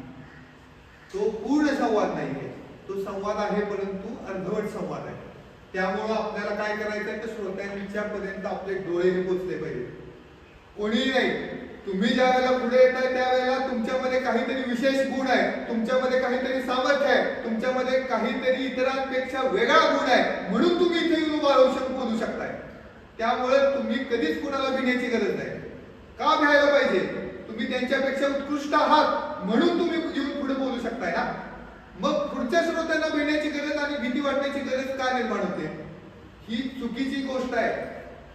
तो पूर्ण संवाद नाहीये, तो संवाद आहे परंतु अर्धवट संवाद आहे. त्यामुळं आपल्याला काय करायचं आहे तर श्रोत्यांच्या पर्यंत आपले डोळे हे पोचले पाहिजे. कोणीही नाही, तुम्ही ज्या वेळेला पुढे येताय त्यावेळेला तुमच्यामध्ये काहीतरी विशेष गुण आहे, तुमच्यामध्ये काहीतरी सामर्थ्य आहे, तुमच्यामध्ये काहीतरी इतरांपेक्षा वेगळा गुण आहे म्हणून तुम्ही इथे येऊन उभा राहू बोलू शकताय. त्यामुळे तुम्ही कधीच कुणाला भिण्याची गरज नाही. का भ्यायला पाहिजे? तुम्ही त्यांच्यापेक्षा उत्कृष्ट आहात म्हणून तुम्ही येऊन पुढे बोलू शकताय ना. मग पुढच्या श्रोत्यांना भिण्याची गरज आणि भीती वाटण्याची गरज का निर्माण होते? ही चुकीची गोष्ट आहे.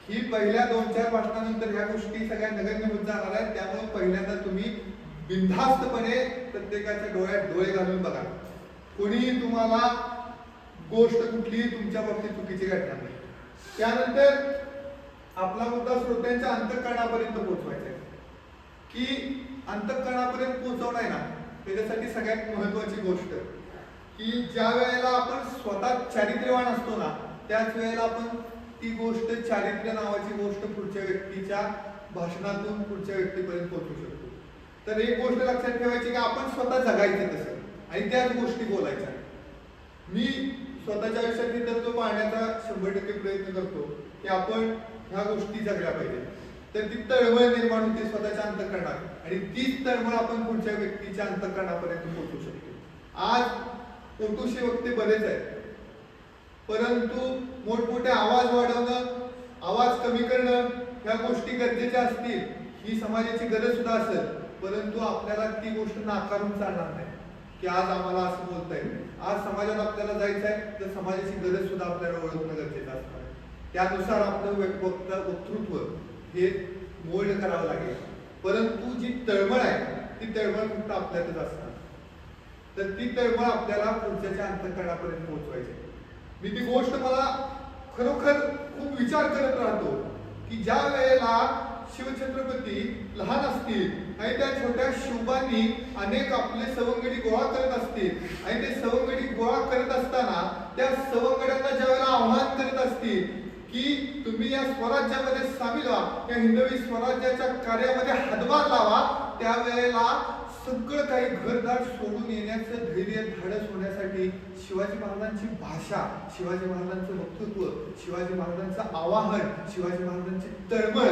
ही पहिल्या 2-4 भाषणानंतर ह्या गोष्टी सगळ्या नगण्य होत जाणार आहेत. त्यामुळे पहिल्यांदा तुम्ही बिनधास्तपणे प्रत्येकाच्या डोळ्यात डोळे घालून बघा. कोणीही तुम्हाला गोष्ट कुठलीही तुमच्या बाबतीत चुकीची घडणार नाही. त्यानंतर आपला मुद्दा श्रोत्यांच्या अंतःकरणापर्यंत पोहोचवायचा आहे की अंतःकरणापर्यंत पोहोचवणं आहे ना, त्याच्यासाठी सगळ्यात महत्वाची गोष्ट की ज्या वेळेला आपण स्वतः चारित्र्यवान असतो ना त्याच वेळेला आपण ती गोष्ट चारित्र्य नावाची गोष्ट पुढच्या व्यक्तीच्या भाषणातून पुढच्या व्यक्तीपर्यंत पोहोचू शकतो. तर एक गोष्ट लक्षात ठेवायची की आपण स्वतः जगायचं तसं आणि त्याच गोष्टी बोलायच्या. मी स्वतःच्या आयुष्यात तर तो पाहण्याचा 100% प्रयत्न करतो की आपण ह्या गोष्टी जगल्या पाहिजे. तर ती तळमळ निर्माण होते स्वतःच्या अंतःकरणात आणि तीच तळमळ आपण पुढच्या व्यक्तीच्या अंतःकरणापर्यंत पोहोचू शकतो. आज पोटोशी वक्ते बरेच आहेत परंतु मोठमोठे आवाज वाढवणं, आवाज कमी करणं ह्या गोष्टी गरजेच्या असतील, ही समाजाची गरज सुद्धा असेल, परंतु आपल्याला ती गोष्ट नाकारून चालणार नाही की आज आम्हाला असं बोलता येईल. आज समाजात आपल्याला जायचं आहे तर समाजाची गरज सुद्धा आपल्याला ओळखणं गरजेचं असणार आहे. त्यानुसार आपलं वक्तृत्व हे मोल्ड करावं लागेल. परंतु जी तळमळ आहे ती तळमळ फक्त आपल्यातच असणार. तर ती तळमळ आपल्याला पुढच्याच्या अंतःकरणापर्यंत पोहोचवायची. मी ती गोष्ट मला खरोखर खूप विचार करत राहतो की ज्या वेळेला शिवछत्रपती लहान असतील आणि त्या छोट्या शिवबांनी अनेक आपले सवंगडी गोळा करत असतील आणि ते सवंगडी गोळा करत असताना त्या सवंगड्यांना ज्या वेळेला आव्हान करत असतील की तुम्ही या स्वराज्यामध्ये सामील व्हा, या हिंदवी स्वराज्याच्या कार्यामध्ये हातभार लावा, त्यावेळेला सगळं काही घरदार सोडून येण्याचं धैर्य धाडस होण्यासाठी शिवाजी महाराजांची भाषा, शिवाजी महाराजांचं वक्तृत्व, शिवाजी महाराजांचं आवाहन, शिवाजी महाराजांची तळमळ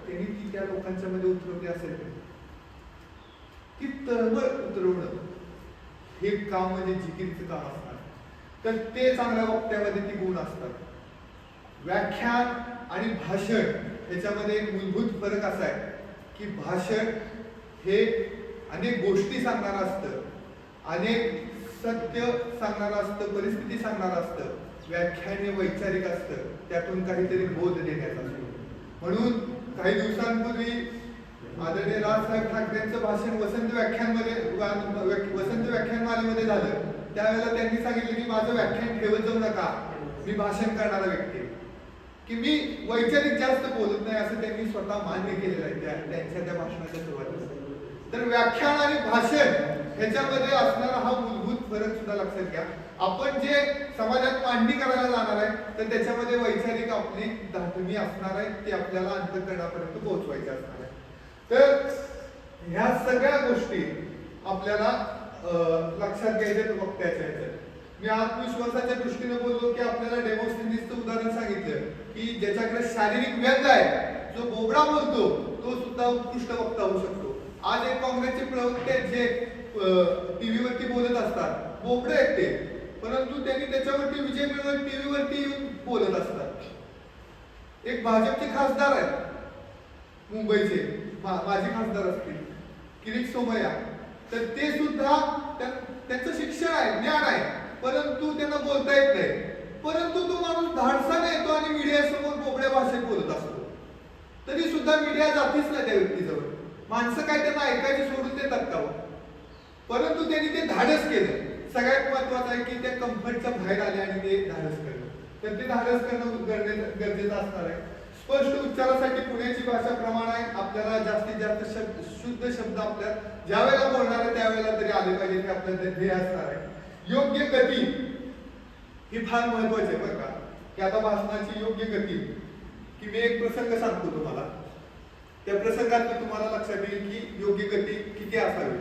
त्यांनी ती त्या लोकांच्या मध्ये उतरवली असेल. ती तळमळ उतरवणं हे काम म्हणजे जिकिरीचं काम असणार. तर ते चांगल्या वक्त्यामध्ये ती गुण असतात. व्याख्यान आणि भाषण ह्याच्यामध्ये एक मूलभूत फरक असा आहे की भाषण हे अनेक गोष्टी सांगणारं असतं, अनेक सत्य सांगणारं असतं, परिस्थिती सांगणारं असतं. व्याख्यान हे वैचारिक असतं, त्यातून काहीतरी बोध देण्याचा असतो. म्हणून काही दिवसांपूर्वी आदरणीय राजसाहेब ठाकरेंचं भाषण वसंत व्याख्यानमालेमध्ये झालं. त्यावेळेला त्यांनी सांगितलं की माझं व्याख्यान ठेवत जाऊ नका, मी भाषण करणारा व्यक्ती की मी वैचारिक जास्त बोलत नाही असं त्यांनी स्वतः मान्य केलेलं आहे त्यांच्या त्या भाषणाच्या सुरुवातीला. तर व्याख्यान आणि भाषण ह्याच्यामध्ये असणारा हा मूलभूत फरक सुद्धा लक्षात घ्या. आपण जे समाजात मांडणी करायला जाणार आहे तर त्याच्यामध्ये वैचारिक आपली धाटणी असणार आहे, ती आपल्याला अंतःकरणापर्यंत पोहोचवायची असणार आहे. तर ह्या सगळ्या गोष्टी आपल्याला लक्षात घ्यायच्या वक्त्याच्या ह्याच्यात. मी आत्मविश्वासाच्या दृष्टीने बोललो की आपल्याला डेमोस्थिनीसचं उदाहरण सांगितलं की ज्याच्याकडे शारीरिक व्यंग आहे, जो बोबडा बोलतो तो सुद्धा उत्कृष्ट वक्ता होऊ शकतो. आज एक काँग्रेसचे प्रवक्ते जे टीव्हीवरती बोलत असतात, बोबडे आहेत ते, परंतु त्यांनी त्याच्यावरती विजय मिळवत टीव्हीवरती येऊन बोलत असतात. एक भाजपचे खासदार आहेत मुंबईचे, माजी खासदार असतील किरीट सोमय्या, तर ते सुद्धा त्यांचं शिक्षण आहे, ज्ञान आहे, परंतु त्यांना बोलता येत नाही. परंतु तो माणूस धाडसाने येतो आणि मीडिया समोर बोबड्या भाषेत बोलत असतो. तरी सुद्धा मीडिया जातीच नाही त्या व्यक्तीजवळ. माणसं काय त्यांना ऐकायचे सोडून देतात का? परंतु त्यांनी ते धाडस केलं. सगळ्यात महत्वाचं आहे की त्या कम्फर्टच्या बाहेर आले आणि ते धाडस केलं. तर ते धाडस करणं गरजेचं असणार आहे. स्पष्ट उच्चारासाठी पुण्याची भाषा प्रमाण आहे. आपल्याला जास्तीत जास्त शुद्ध शब्द आपल्या ज्या वेळेला बोलणार आहे त्यावेळेला तरी आले पाहिजे, हे आपलं ध्येय असणार आहे. योग्य गती ही फार महत्वाची आहे बरं का, की आता भाषणाची योग्य गती, की मी एक प्रसंग सांगतो तुम्हाला, त्या प्रसंगात तुम्हाला लक्षात येईल की योग्य गती किती असावी.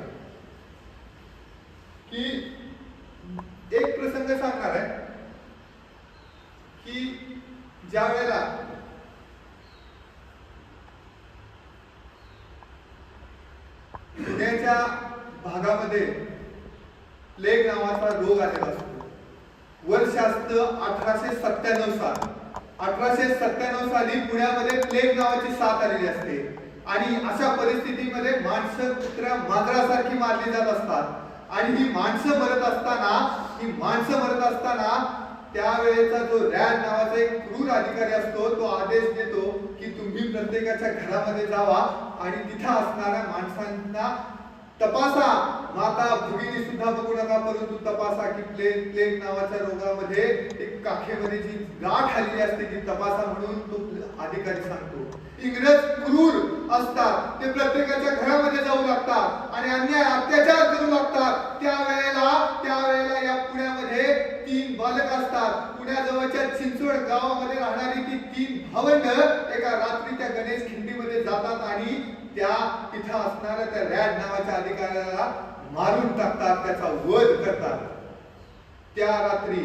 की एक प्रसंग सांगणार आहे की ज्या वेळेला पुण्याच्या भागामध्ये प्लेग नावाचा रोग आलेला असतो. वर्ष असतं 1897 साल. 1897 साली पुण्यामध्ये प्लेग नावाची साथ आलेली असते आणि अशा परिस्थितीमध्ये माणसं कुत्र्या मांजरासारखी मारली जात असतात. आणि ही माणसं मरत असताना त्यावेळेचा जो रॅड नावाचा एक क्रूर अधिकारी असतो, तो आदेश देतो की तुम्ही प्रत्येकाच्या घरामध्ये जावा आणि तिथे असणाऱ्या माणसांना तपासा. माता भगिनी सुद्धा बघू नका, परंतु तपासा की प्लेग नावाच्या रोगामध्ये एक काखेमध्ये जी गाठ आलेली असते ती तपासा म्हणून तो अधिकारी सांगतो. इंग्रज क्रूर असतात, ते प्रत्येकाच्या घरामध्ये जाऊ लागतात आणि अन्याय अत्याचार करू लागतात. त्यावेळेला या पुण्यामध्ये 3 बालक असतात. पुण्याजवळच्या चिंचवड गावामध्ये राहणारी ती 3 भावंड एका रात्री त्या गणेश खिंडीमध्ये जातात आणि त्या तिथं असणाऱ्या त्या रॅड नावाच्या अधिकाऱ्याला मारून टाकतात, त्याचा वध करतात. त्या रात्री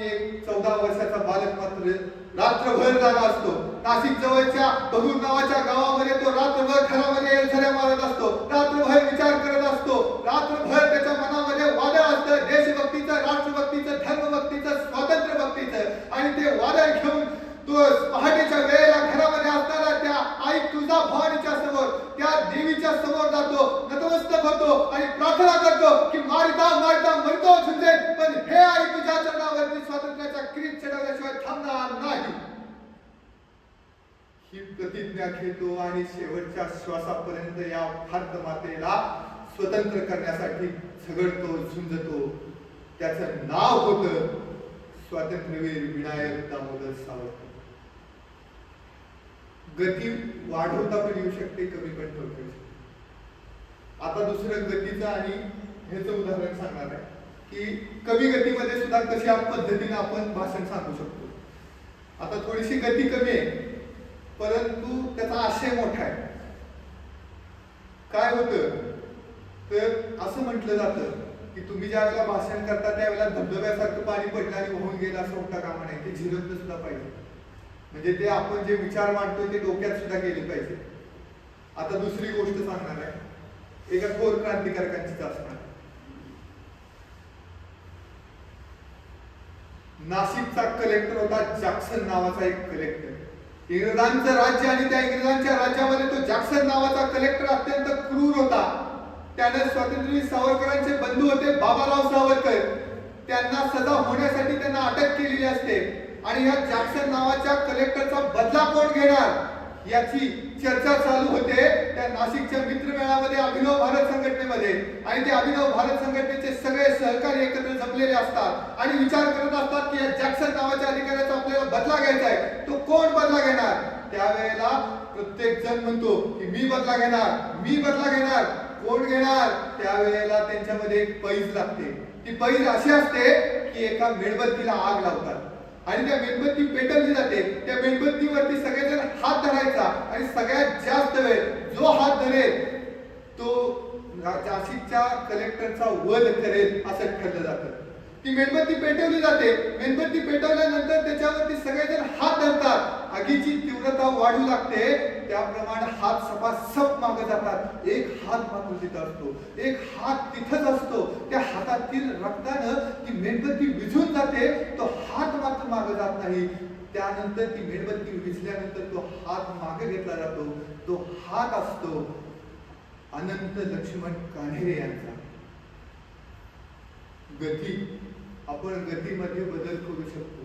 एक 14 वर्षाचा बालक मात्र रात्रभर जागा असतो. नाशिक जवळच्या बहूर नावाच्या गावामध्ये तो रात्रभर घरामध्ये एलझऱ्या मारत असतो, रात्रभर विचार करत असतो, रात्रभर त्याच्या मनामध्ये वादळ असतं, देशभक्तीचं, राष्ट्रभक्तीचं, धर्मभक्तीचं, स्वातंत्र्य भक्तीचं. आणि ते वादळ घेऊन तो पहाटेच्या वेळेला घरामध्ये असणाऱ्या त्या आई तुळजा भवानीच्या समोर, त्या देवीच्या समोर जातो, नतमस्तक होतो आणि प्रार्थना करतो की मारिता मरतो झुंजे, पण हे आई तुझ्या चरणावरती स्वातंत्र्याचा किरीट चढवल्याशिवाय थांबणार नाही. ही प्रतिज्ञा घेतो आणि शेवटच्या श्वासापर्यंत या भारत मातेला स्वतंत्र करण्यासाठी झगडतो, झुंजतो. त्याचं नाव होतं स्वातंत्र्यवीर विनायक दामोदर सावरकर. गती वाढवता पण येऊ शकते, कमी पण करू शकते. आता दुसरं गतीचं आणि ह्याचं उदाहरण सांगणार आहे की कमी गतीमध्ये सुद्धा कशा पद्धतीने आपण भाषण सांगू शकतो. आता थोडीशी गती कमी आहे परंतु त्याचा आशय मोठा आहे. काय होतं तर असं म्हटलं जातं की तुम्ही ज्या वेळेला भाषण करता त्यावेळेला धबधब्यासारखं पाणी पडलं आणि वाहून गेलं असं होता कामा नये. ते झिरपलं सुद्धा पाहिजे, म्हणजे ते आपण जे विचार मांडतो ते डोक्यात सुद्धा गेले पाहिजे. आता दुसरी गोष्ट सांगणार आहे, एका थोर क्रांतिकारकांचीच असणार. नाशिकचा कलेक्टर होता जॅक्सन नावाचा एक कलेक्टर. इंग्रजांचं राज्य आणि त्या इंग्रजांच्या राज्यामध्ये तो जॅक्सन नावाचा कलेक्टर अत्यंत क्रूर होता. त्याने स्वातंत्र्यवीर सावरकरांचे बंधू होते बाबाराव सावरकर, त्यांना सजा होण्यासाठी त्यांना अटक केलेली असते. आणि ह्या जॅक्सन नावाच्या कलेक्टरचा बदला कोण घेणार याची चर्चा चालू होते त्या नाशिकच्या मित्रमेळामध्ये, अभिनव भारत संघटनेमध्ये. आणि ते अभिनव भारत संघटनेचे सगळे सहकारी एकत्र जमलेले असतात आणि विचार करत असतात की या जॅक्सन नावाच्या अधिकाऱ्याचा आपल्याला बदला घ्यायचा आहे. तो कोण बदला घेणार? त्यावेळेला प्रत्येक जण म्हणतो की मी बदला घेणार. कोण घेणार? त्यावेळेला त्यांच्यामध्ये एक पैज लागते. ती पैज अशी असते की एका मेणबत्तीला आग लावतात आणि त्या मेणबत्ती पेटवली जाते. त्या मेणबत्तीवरती सगळेजण हात धरायचा आणि सगळ्यात जास्त वेळ जो हात धरेल तो नाशिकच्या कलेक्टरचा वध करेल असं ठरलं जातं. ती मेणबत्ती पेटवली जाते. मेणबत्ती पेटवल्यानंतर त्याच्यावरती सगळेजण हात धरतात. आगीची तीव्रता वाढू लागते, त्याप्रमाणे हात सपासप मागे जातात. एक हात मात्र तिथं असतो, एक हात तिथंच असतो. त्या हातातील रक्तानं ती मेणबत्ती विझून जाते, तो हात मात्र मागे जात नाही. त्यानंतर ती मेणबत्ती विझल्यानंतर तो हात मागे घेतला जातो. तो हात असतो अनंत लक्ष्मण कान्हेरे यांचा. गती, आपण गतीमध्ये बदल करू शकतो.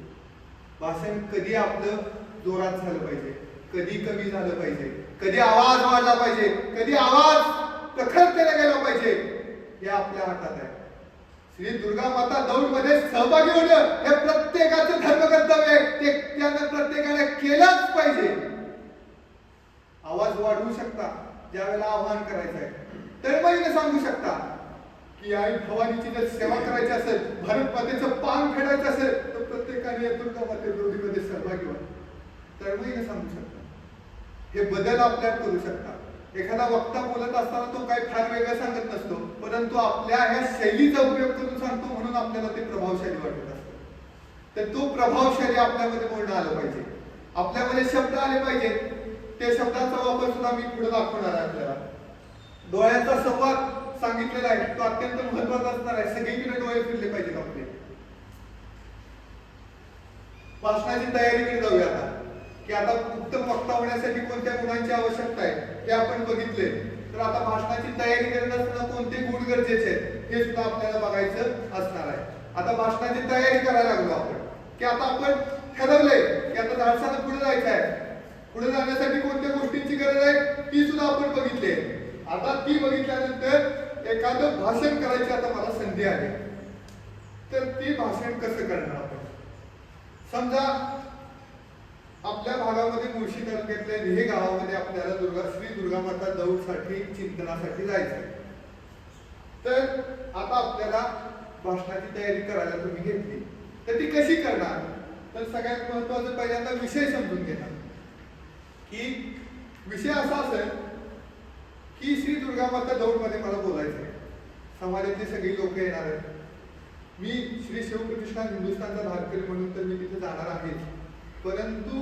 भाषण कधी आपलं जोरात झालं पाहिजे, कधी कमी झालं पाहिजे, कधी आवाज वाढला पाहिजे, कधी आवाज प्रखर केला गेला पाहिजे, हे आपल्या हातात आहे. श्री दुर्गा माता दौड मध्ये सहभागी होणं हे प्रत्येकाचं धर्म कर्तव्य आहे. ते त्यानं प्रत्येकाने केलंच पाहिजे. आवाज वाढवू शकता ज्या वेळेला आवाहन करायचं आहे, तळमळीने सांगू शकता की आई भवानीची जर सेवा करायची असेल, भारत मातेचं पान फेडायचं असेल, तर प्रत्येकाने या दुर्गा माते दौडीमध्ये सहभागी व्हा. तळमळीने सांगू शकता. हे बदल आपल्यात करू शकता. एखादा वक्ता बोलत असताना तो काही फार वेगळं सांगत नसतो, परंतु आपल्या ह्या शैलीचा उपयोग करून सांगतो म्हणून आपल्याला ते प्रभावशाली वाटत असतं. तर तो प्रभावशाली आपल्यामध्ये बोलणं आलं पाहिजे. आपल्यामध्ये शब्द आले पाहिजे. त्या शब्दांचा वापर सुद्धा मी पुढे दाखवणार आहे. आपल्याला डोळ्याचा संवाद सांगितलेला आहे, तो अत्यंत महत्वाचा असणार आहे. सगळीकडे डोळे फिरले पाहिजेत आपले. भाषणाची तयारीकडे जाऊया आता, की आता उत्तम वक्ता होण्यासाठी कोणत्या गुणांची आवश्यकता आहे ते आपण बघितले. तर आता भाषणाची तयारी करत असताना कोणते गुण गरजेचे आहेत हे सुद्धा आपल्याला बघायचं असणार आहे. आता भाषणाची तयारी करायला लागलो आपण, की आता आपण ठरवलंय की आता धाडसानं पुढे जायचं आहे. पुढे जाण्यासाठी कोणत्या गोष्टींची गरज आहे ती सुद्धा आपण बघितली. आता ती बघितल्यानंतर एखादं भाषण करायची आता मला संधी आली, तर ती भाषण कसं करणार आपण. समजा आपल्या भागामध्ये मुळशी तालुक्यातल्या हे गावामध्ये आपल्याला श्री दुर्गा माता दौडसाठी चिंतनासाठी जायचंय. तर आता आपल्याला भाषणाची तयारी करायला तुम्ही घेतली, तर ती कशी करणार. तर सगळ्यात महत्वाचं पहिल्यांदा विषय समजून घेणार, की विषय असा असेल की श्री दुर्गा माता दौड मध्ये मला बोलायचंय. समाजातली सगळी लोक येणार आहेत. मी श्री शिवप्रतिष्ठान हिंदुस्थानचा धारकरी म्हणून तर मी तिथे जाणार आहे, परंतु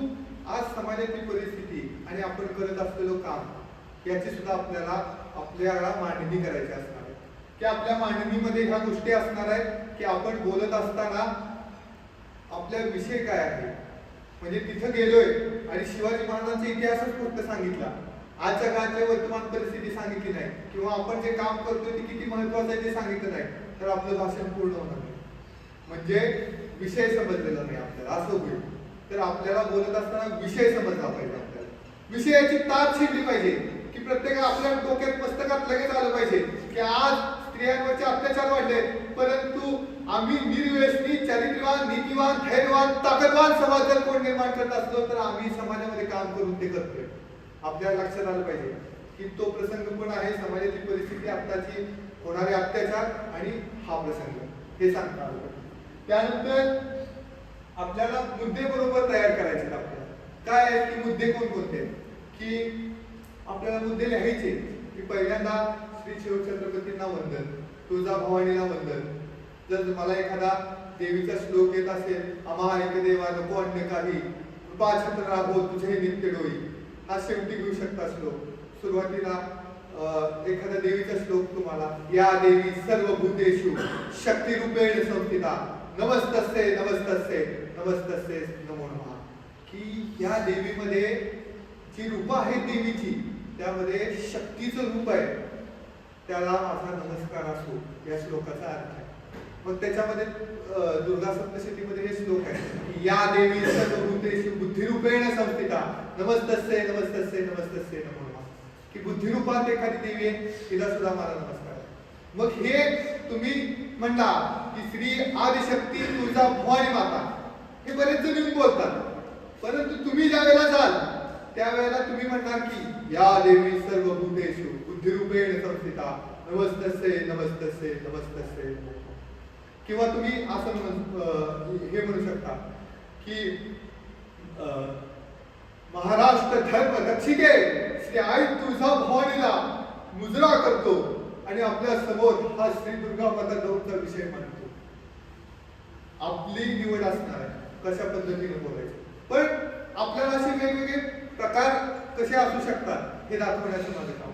आज समाजाची परिस्थिती आणि आपण करत असलेलं काम याची सुद्धा आपल्याला मांडणी करायची असणार आहे. की आपल्या मांडणीमध्ये ह्या गोष्टी असणार आहेत की आपण बोलत असताना आपला विषय काय आहे. म्हणजे तिथं गेलोय आणि शिवाजी महाराजांचा इतिहासच फक्त सांगितला, आजच्या काळाची वर्तमान परिस्थिती सांगितली नाही, किंवा आपण जे काम करतोय ते किती महत्वाचं आहे ते सांगितलं नाही, तर आपलं भाषण पूर्ण होणार नाही. म्हणजे विषय समजलेला नाही आपल्याला, असं होईल. तर आपल्याला बोलत असताना विषय समजला पाहिजे. आपल्याला विषयाची तार शिरली पाहिजे, की प्रत्येक आपल्या डोक्यात मस्तकात लगेच आलं पाहिजे की आज स्त्रियांवरचे अत्याचार वाढले, परंतु आम्ही निर्व्यसनी, चारित्र्यवान, नीतिवान, धैर्यवान, ताकदवान समाज जर कोण निर्माण करत असलो तर आम्ही समाजामध्ये काम करून ते करतोय. आपल्याला लक्षात आलं पाहिजे की तो प्रसंग पण आहे, समाजाची परिस्थिती, आत्ताची होणारे अत्याचार आणि हा प्रसंग, हे सांगता आलं पाहिजे. त्यानंतर आपल्याला मुद्दे बरोबर तयार करायचे. आपल्याला काय आहे की मुद्दे कोणकोणते, की आपल्याला मुद्दे लिहायचे की पहिल्यांदा श्री शिवछत्रपतींना वंदन, तुळजाभवानीला वंदन. जर तुम्हाला एखादा देवीचा श्लोक येत असेल, अमा एक देवा नको अन्य काही, कृपा छत्र राहो तुझे नित्य डोई, हा शेवटी घेऊ शकता श्लोक. सुरुवातीला एखादा देवीचा श्लोक तुम्हाला, या देवी सर्व भूतेषु शक्ती रूपेण संस्थिता नमस्तस्ते नमस्तस्ते नमस्तस्ते नमो नमः. की या देवीमध्ये जी रूप आहेत देवीची, त्यामध्ये शक्तीचं रूप आहे, त्याला माझा नमस्कार असो, या श्लोकाचा अर्थ आहे. मग त्याच्यामध्ये दुर्गा सप्तशतीमध्ये हे श्लोक आहे की या देवी सर्व भूतेषु बुद्धिरूपेण संस्थिता नमस्तस्ते नमस्तस्ते नमस्तस्ते नमो नमः. की बुद्धिरूपात एखादी देवी आहे, तिला सुद्धा मला नमस्कार. मग हे तुम्ही म्हणला की श्री आदिशक्ती तुळजाभवानी माता, हे बरेच जण येऊन बोलतात, परंतु तुम्ही ज्या वेळेला जाल त्यावेळेला तुम्ही म्हणणार की या देवी सर्व भूतेषु बुद्धिरूपेण संस्थिता नमस्तस्ते नमस्तस्ते नमस्तस्ते. किंवा तुम्ही असं हे म्हणू शकता की महाराष्ट्र धर्म रक्षिके श्री आई तुळजाभवानीला मुजरा करतो आणि आपल्या समोर हा श्री दुर्गा माता दौडचा विषय मांडतो. आपली निवड असणार आहे कशा पद्धतीने बोलायचं, पण आपल्याला असे वेगवेगळे प्रकार कसे असू शकतात हे दाखवण्याचं माझं काम.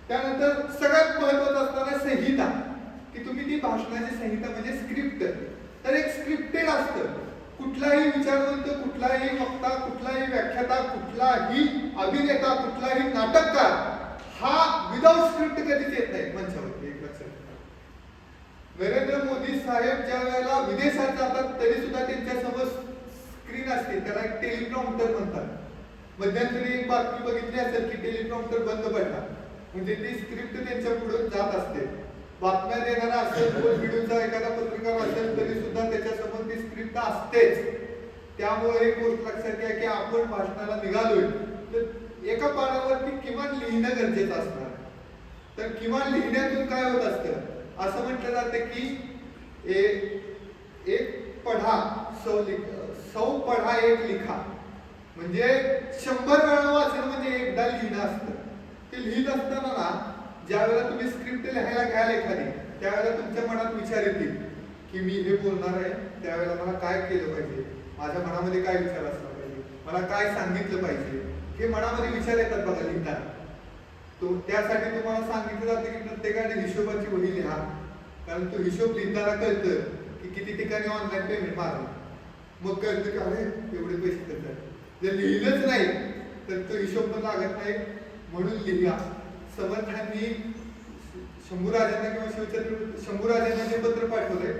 त्यानंतर सगळ्यात महत्वाचं असणारा संहिता, की तुम्ही ती भाषणाची संहिता म्हणजे स्क्रिप्ट, तर एक स्क्रिप्टेड असतं. कुठलाही विचारवंत, कुठलाही वक्ता, कुठलाही व्याख्याता, कुठलाही अभिनेता, कुठलाही नाटककार हा विदाउट स्क्रिप्ट कधीच येत नाही मंचावरती. एक लक्षात ठेवा. नरेंद्र मोदी साहेब ज्या वेळेला विदेशात जातात तरी सुद्धा त्यांच्या समोर स्क्रीन असते, त्याला एक टेलिप्रॉम्प्टर म्हणतात. मध्यंतरी एक बातमी बघितली असेल की टेलिप्रॉम्प्टर बंद पडला, म्हणजे ती स्क्रिप्ट त्यांच्या पुढे जात असते. बातम्या देणारा असेल, व्हिडिओचा एखादा पत्रकार असेल तरी सुद्धा त्याच्यासमोर ती स्क्रिप्ट असतेच. त्यामुळे एक गोष्ट लक्षात घ्या की आपण भाषणाला निघालोय तर एका पानावरती किमान लिहिणं गरजेचं असणार. तर किमान लिहिण्यातून काय होत असतं, असं म्हटलं जातं की एक पढा सौ पढा एक लिखा, म्हणजे 100 वेळा वाचणं म्हणजे एकदा लिहिणं असतं. ते लिहित असताना ना, ज्या वेळेला तुम्ही स्क्रिप्ट लिहायला घ्याल एखादी, त्यावेळेला तुमच्या मनात विचार येतील की मी हे बोलणार आहे, त्यावेळेला मला काय केलं पाहिजे, माझ्या मनामध्ये काय विचार असला पाहिजे, मला काय सांगितलं पाहिजे, हे मनामध्ये विचार येतात बघा लिहिताना. त्यासाठी तुम्हाला सांगितलं जातं की प्रत्येकाने हिशोबाची वही लिहा, कारण तो हिशोब लिहिताना कळतं की किती ठिकाणी ऑनलाईन पेमेंट मारलं, मग कळतं की अरे एवढे पैसे करतात. जर लिहिलंच नाही तर तो हिशोब पण लागत नाही, म्हणून लिहा. समर्थांनी शंभूराजांना किंवा शिवछत्रपती शंभूराजांना जे पत्र पाठवले,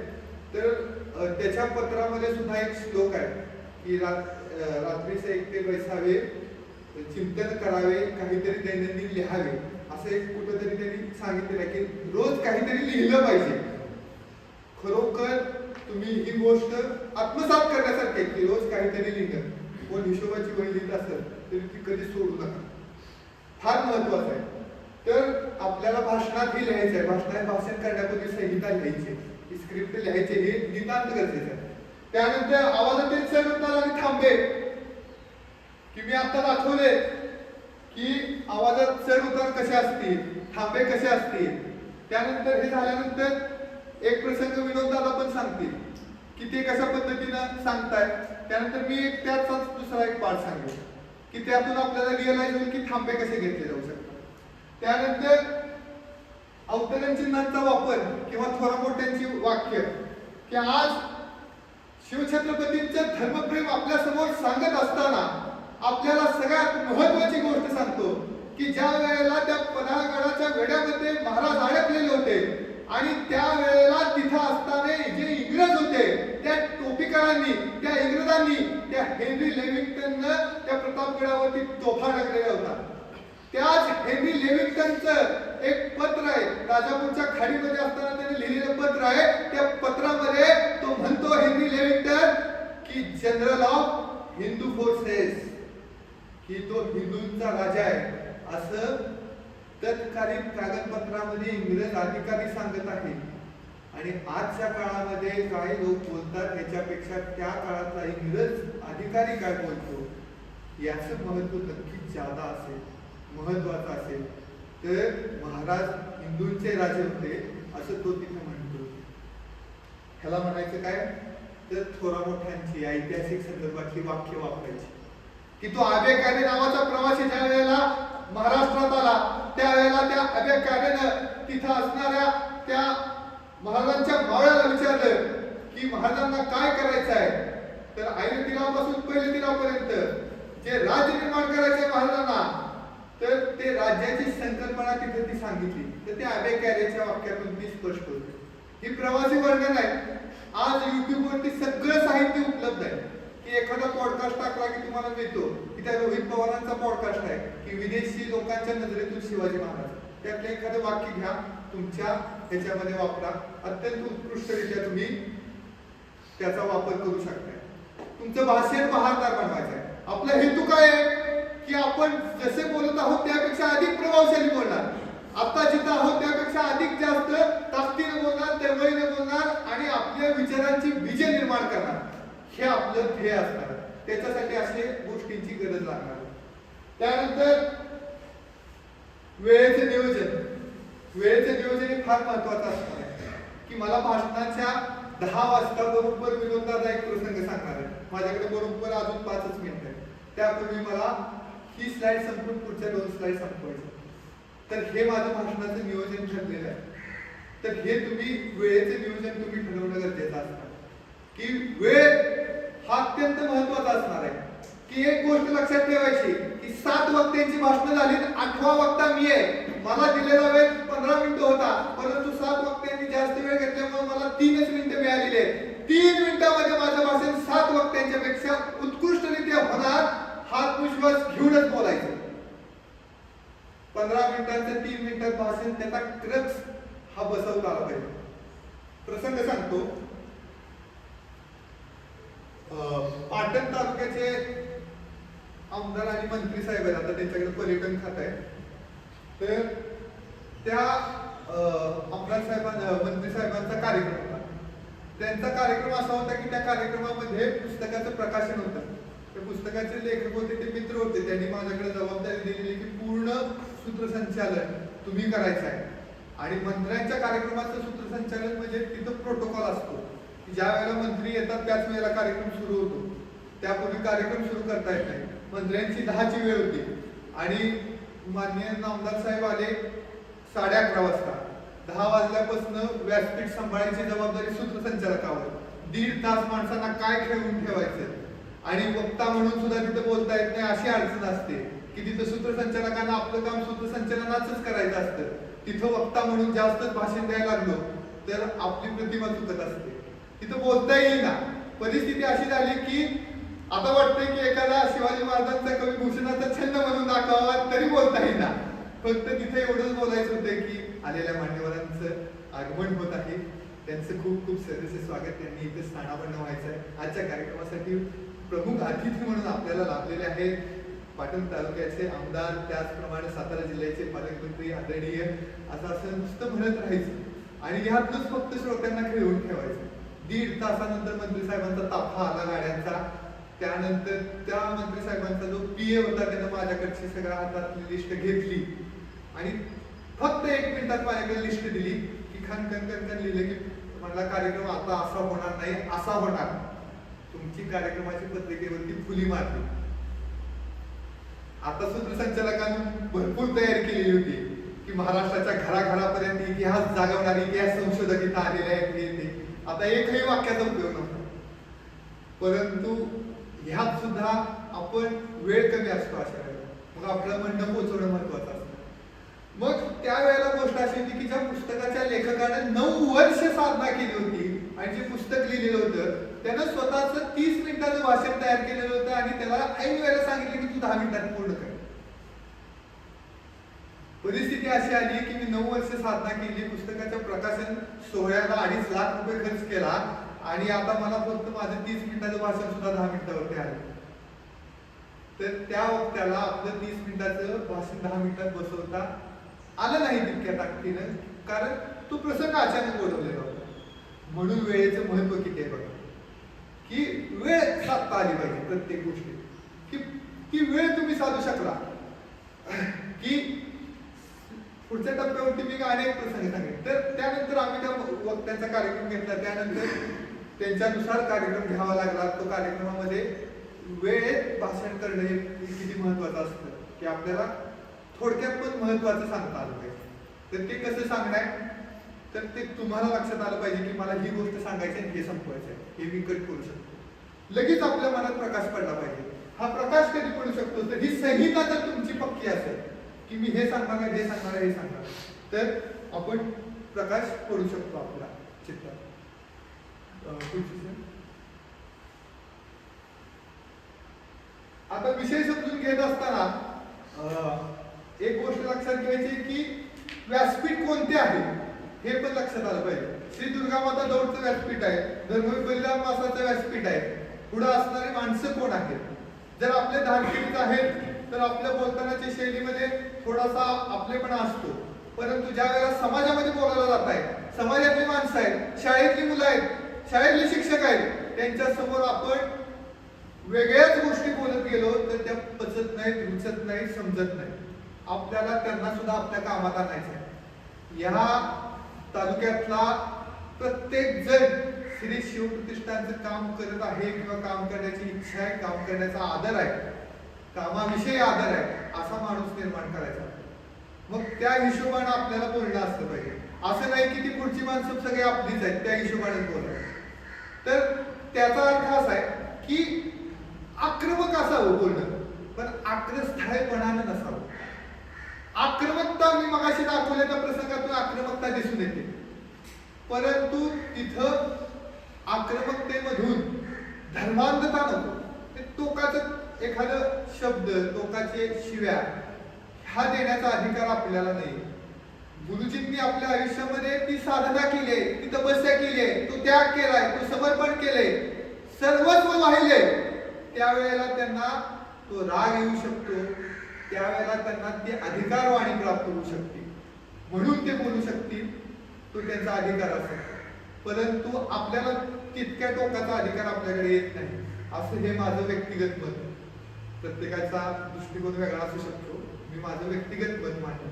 तर त्याच्या पत्रामध्ये सुद्धा एक श्लोक आहे की रात्रीचे एकटे बैसावे, चिंतन करावे, काहीतरी दैनंदिन लिहावे, असं एक कुठंतरी त्यांनी सांगितलेलं आहे की रोज काहीतरी लिहिलं पाहिजे. खरोखर तुम्ही ही गोष्ट आत्मसात करण्यासारखी आहे की रोज काहीतरी लिहिणं. कोण हिशोबाची वही लिहित असेल तरी ती कधी सोडू नका, फार महत्वाचं आहे. तर आपल्याला भाषणातही लिहायचं आहे, भाषण करण्यापूर्वी संहिता लिहायची, स्क्रिप्ट लिहायचे, हे नितांत गरजेचं आहे. त्यानंतर आवाजातील चढ उतार आणि थांबे, की मी आता दाखवले की आवाजात चढ उतार कसे असतील, थांबे कसे असतील. त्यानंतर हे झाल्यानंतर एक प्रसंग विनोद दादा पण सांगतील की ते कशा पद्धतीनं सांगताय. त्यानंतर मी एक त्याचाच दुसरा एक पाठ सांगेन की त्यातून आपल्याला रिअलाइज होईल की थांबे कसे घेतले जाऊ शकतात. त्यानंतर अवतरण चिन्हांचा वापर किंवा थोरा मोठ्यांची वाक्य, की आज शिवछत्रपतींचं धर्मप्रेम आपल्या समोर सांगत असताना आपल्याला सगळ्यात महत्वाची गोष्ट सांगतो की ज्या वेळेला त्या पन्हाळगडाच्या वेढ्यामध्ये महाराज अडकलेले होते आणि त्या वेळेला तिथं असताना जे इंग्रज होते, त्या टोपीकरांनी, त्या इंग्रजांनी, त्या हेनरी लेविंग्टननं त्या प्रतापगडावरती तोफा टाकलेल्या होता. त्याच हेनरी लेविंग्टनचं एक पत्र आहे, राजापूरच्या खाडीमध्ये असताना त्याने लिहिलेलं पत्र आहे. त्या पत्रामध्ये तो म्हणतो हेनरी लेविंग्टन की जनरल ऑफ हिंदू फोर्सेस, की तो हिंदूंचा राजा आहे, असं तत्कालीन कागदपत्रामध्ये इंग्रज अधिकारी सांगत आहे. आणि आजच्या काळामध्ये काही लोक बोलतात त्याच्यापेक्षा त्या काळातला इंग्रज अधिकारी काय बोलतो याचं महत्व नक्कीच जादा असेल, महत्वाचं असेल. तर महाराज हिंदूंचे राजे होते असं तो तिथे म्हणतो. ह्याला म्हणायचं काय, तर थोरा मोठ्यांची ऐतिहासिक संदर्भातली वाक्य वापरायची, की तो आबे कारे नावाचा प्रवासी ज्या वेळेला महाराष्ट्रात आला त्यावेळेला त्या आबे कारेनं तिथं असणाऱ्या त्या महाराजांच्या मावळ्याला विचारलं की महाराजांना काय करायचं आहे. तर आईने तिरापासून पहिले तिरापर्यंत जे राज्य निर्माण करायचे महाराजांना, तर ते राज्याची संकल्पना तिथे ती सांगितली. तर त्या आबे कॅरेच्या वाक्यातून ती स्पष्ट होते. ही प्रवासी वर्णन आहे. आज युट्यूब वरती सगळं साहित्य उपलब्ध आहे, की एखादा पॉडकास्ट टाकला की तुम्हाला मिळतो की त्या रोहित पवारांचा पॉडकास्ट आहे की विदेशी लोकांच्या नजरेतून शिवाजी महाराज, त्यातलं एखादं वाक्य घ्या, तुमच्या ह्याच्यामध्ये वापरा, अत्यंत उत्कृष्टरित्या तुम्ही त्याचा वापर करू शकता. तुमचं भाषण बहारदार बनवायचं आहे. आपला हेतू काय आहे की आपण जसे बोलत आहोत त्यापेक्षा अधिक प्रभावशाली बोलणार, आता जिथं आहोत त्यापेक्षा अधिक जास्त ताकदीने बोलणार, तळमळीने बोलणार आणि आपल्या विचारांची बीज निर्माण करणार, हे आपलं ध्येय असणार. त्याच्यासाठी असे गोष्टींची गरज लागणार. त्यानंतर वेळेचे नियोजन, वेळेचे नियोजन हे फार महत्वाचं असणार आहे. की मला भाषणाच्या 10 वाजता बरोबर विनोदाचा एक प्रसंग सांगणार आहे. माझ्याकडे बरोबर अजून 5 मिनिट आहे. त्यापूर्वी मला ही स्लाइड संपून पुढच्या 2 स्लाइड संपवायच्या. तर हे माझं भाषणाचं नियोजन ठरलेलं आहे. तर हे तुम्ही वेळेचे नियोजन तुम्ही ठरवणं गरजेचं असणार, की वेळ हा अत्यंत महत्वाचा असणार आहे. की एक गोष्ट लक्षात ठेवायची की 7 वक्त्यांची भाषणं झाली, 8वा वक्ता मी आहे. मला दिलेला वेळ 15 मिनिटं होता, परंतु 7 वक्त्यांनी जास्त वेळ घेतल्यामुळे मला 3च मिनिटं मिळालेली आहे. 3 मिनिटांमध्ये माझं भाषण 7 वक्त्यांच्या पेक्षा उत्कृष्टरित्या होणार, हा आत्मविश्वास घेऊन मिनिटाचं 3 मिनिटात भाषण त्याचा क्रक्स हा बसवता आला पाहिजे. प्रसंग सांगतो. पाटण तालुक्याचे आमदार आणि मंत्री साहेब आहेत, आता त्यांच्याकडे पर्यटन खात आहे. तर त्या आमदार साहेबांना मंत्री साहेबांचा कार्यक्रम होता. त्यांचा कार्यक्रम असा होता की त्या कार्यक्रमामध्ये पुस्तकाचं प्रकाशन होतं. त्या पुस्तकाचे लेखक होते, ते मित्र होते. त्यांनी माझ्याकडे जबाबदारी दिलेली की पूर्ण सूत्रसंचालन तुम्ही करायचं आहे. आणि मंत्र्यांच्या कार्यक्रमाचं सूत्रसंचालन म्हणजे तिथं प्रोटोकॉल असतो की ज्या वेळेला मंत्री येतात त्याच वेळेला कार्यक्रम सुरू होतो. त्यापूर्वी कार्यक्रम सुरू करता येत नाही. मंत्र्यांची 10ची वेळ होती आणि माननीय आमदार साहेब आले 11:30 वाजता. 10 वाजल्यापासून व्यासपीठ सांभाळायची जबाबदारी सूत्रसंचालकावर. 1.5 तास माणसांना काय खेळून ठेवायचं आणि वक्ता म्हणून सुद्धा तिथे बोलता येत नाही अशी अडचण असते की तिथं सूत्रसंचालकांना आपलं काम सूत्रसंचालनाचंच करायचं असतं. तिथं वक्ता म्हणून जास्तच भाषण द्यायला लागलो तर आपली प्रतिमा चुकत असते, तिथं बोलता येईना. परिस्थिती अशी झाली की आता वाटतंय की एखादा शिवाजी महाराजांचा कवी भूषणाचा छंद म्हणून दाखवावा तरी बोलता येईना. फक्त तिथे एवढंच बोलायचं होतं की आलेल्या मान्यवरांचं आगमन होत आहे, त्यांचं खूप खूप सहर्ष स्वागत. त्यांनी इथे स्थानापन्न व्हायचं आहे. आजच्या कार्यक्रमासाठी प्रमुख अतिथी म्हणून आपल्याला लाभलेले आहेत पाटण तालुक्याचे आमदार, त्याचप्रमाणे सातारा जिल्ह्याचे पालकमंत्री आदरणीय. असं नुसतं म्हणत राहायचं आणि ह्यातच फक्त श्रोत्यांना खेळवून ठेवायचं. 1.5 तासानंतर मंत्री साहेबांचा ताफा आला गाड्यांचा. त्यानंतर त्या मंत्री साहेबांचा जो पीए होता त्यानं माझ्याकडची सगळ्या हातातली लिस्ट घेतली आणि फक्त 1 मिनिटात माझ्याकडे लिस्ट दिली की खन लिहिलं की मला कार्यक्रम आता असा होणार नाही, असा होणार. तुमची कार्यक्रमाची पत्रिकेवरती फुली मारली. आता सूत्रसंचालकांनी भरपूर तयारी केलेली होती की महाराष्ट्राच्या घराघरापर्यंत इतिहास जागवणारे इतिहास संशोधक इथं आलेले आहेत. आता एकही वाक्याचा उपयोग नव्हता. परंतु ह्यात सुद्धा आपण वेळ कमी असतो अशा वेळेला, मग आपलं म्हणणं पोहोचवणं महत्वाचं असतं. मग त्यावेळेला गोष्ट अशी होती की ज्या पुस्तकाच्या लेखकानं 9 वर्ष साधना केली होती आणि जे पुस्तक लिहिलेलं होतं त्यानं स्वतःच 30 मिनिटाचं भाषण तयार केलेलं होतं आणि त्याला ऐन वेळेला सांगितलं की तू 10 मिनिटात पूर्ण कर. परिस्थिती अशी आली की मी 9 वर्ष साधना केली, पुस्तकाच्या प्रकाशन सोहळ्याला 2.5 लाख रुपये खर्च केला आणि आता मला फक्त माझं 30 मिनिटाचं भाषण सुद्धा 10 मिनिटावरती आलं. तर त्या वक्त्याला आपलं 30 मिनिटाचं भाषण 10 मिनिटात बसवता आलं नाही तितक्या ताकदीनं, कारण तो प्रसंग अचानक बोलवलेला होता. म्हणून वेळेचं महत्व किती आहे बघा, की वेळ साधता आली पाहिजे प्रत्येक गोष्टी. की ती वेळ तुम्ही साधू शकला की पुढच्या टप्प्यावरती मी अनेक प्रसंग सांगेन. तर त्यानंतर आम्ही त्या वक्त्यांचा कार्यक्रम घेतला. त्यानंतर त्यांच्यानुसार कार्यक्रम घ्यावा लागला. तो कार्यक्रमामध्ये वेळेत भाषण करणे हे किती महत्वाचं असतं की आपल्याला थोडक्यात पण महत्वाचं सांगता आलं पाहिजे. तर ते कसं सांगणार, तर ते तुम्हाला लक्षात आलं पाहिजे की मला ही गोष्ट सांगायची आणि हे संपवायचं आहे, हे मी कट करू शकतो. लगेच आपल्या मनात प्रकाश पडला पाहिजे. हा प्रकाश कधी पडू शकतो तर ही संहिता जर तुमची पक्की असेल की मी हे सांगणार आहे, हे सांगणार आहे, हे सांगणार, तर आपण प्रकाश पडू शकतो आपल्या चित्तात. आता विषय समजून घेत असताना एक गोष्ट लक्षात घ्यायची की व्यासपीठ कोणते आहे हे पण लक्षात आलं पाहिजे. श्री दुर्गामाता दौडचं व्यासपीठ आहे, धर्मविद्या मासाचं व्यासपीठ आहे. पुढे असणारी माणसं कोण आहेत? जर आपले धारकीच आहेत तर आपल्या बोलतानाच्या शैलीमध्ये थोडासा आपलेपणा असतो. परंतु ज्या वेळेला समाजामध्ये बोलायला जात आहे, समाजातली माणसं आहेत, शाळेतली मुलं आहेत, शाळेतले शिक्षक आहेत, त्यांच्या समोर आपण वेगळ्याच गोष्टी बोलत गेलो तर त्या पचत नाहीत, रुचत नाही, समजत नाही. आपल्याला त्यांना सुद्धा आपल्या कामात आणायचं आहे. या तालुक्यातला प्रत्येक जण श्री शिवप्रतिष्ठानचं काम करत आहे किंवा काम करण्याची इच्छा आहे, काम करण्याचा आदर आहे, कामाविषयी आदर आहे, असा माणूस निर्माण करायचा. मग त्या हिशोबाने आपल्याला बोलणं असलं पाहिजे. असं नाही की ती पुढची माणसं सगळी आपलीच आहेत, त्या हिशोबाने बोलायचं. तर त्याचा अर्थ असा आहे की आक्रमक असावं बोलणं, पण आक्रस्थळपणानं नसावं. आक्रमकता मी मगाशी दाखवल्या त्या प्रसंगातून आक्रमकता दिसून येते, परंतु तिथं आक्रमकतेमधून धर्मांधता नको. ते टोकाचं एखादं शब्द, टोकाचे शिव्या हा देण्याचा अधिकार आपल्याला नाही. गुरुजींनी आपल्या आयुष्यामध्ये ती साधना केली आहे, ती तपस्या केली आहे, तो त्याग केलाय, तो समर्पण केले, सर्वस्व वाहिले. त्यावेळेला त्यांना तो राग येऊ शकतो, त्यावेळेला त्यांना ते अधिकारवाणी प्राप्त होऊ शकते, म्हणून ते बोलू शकतील, तो त्यांचा अधिकार असेल. परंतु आपल्याला तितक्या टोकाचा अधिकार आपल्याकडे येत नाही, असं हे माझं व्यक्तिगत मत. प्रत्येकाचा दृष्टिकोन वेगळा असू शकतो, मी माझं व्यक्तिगत मत मांडतो.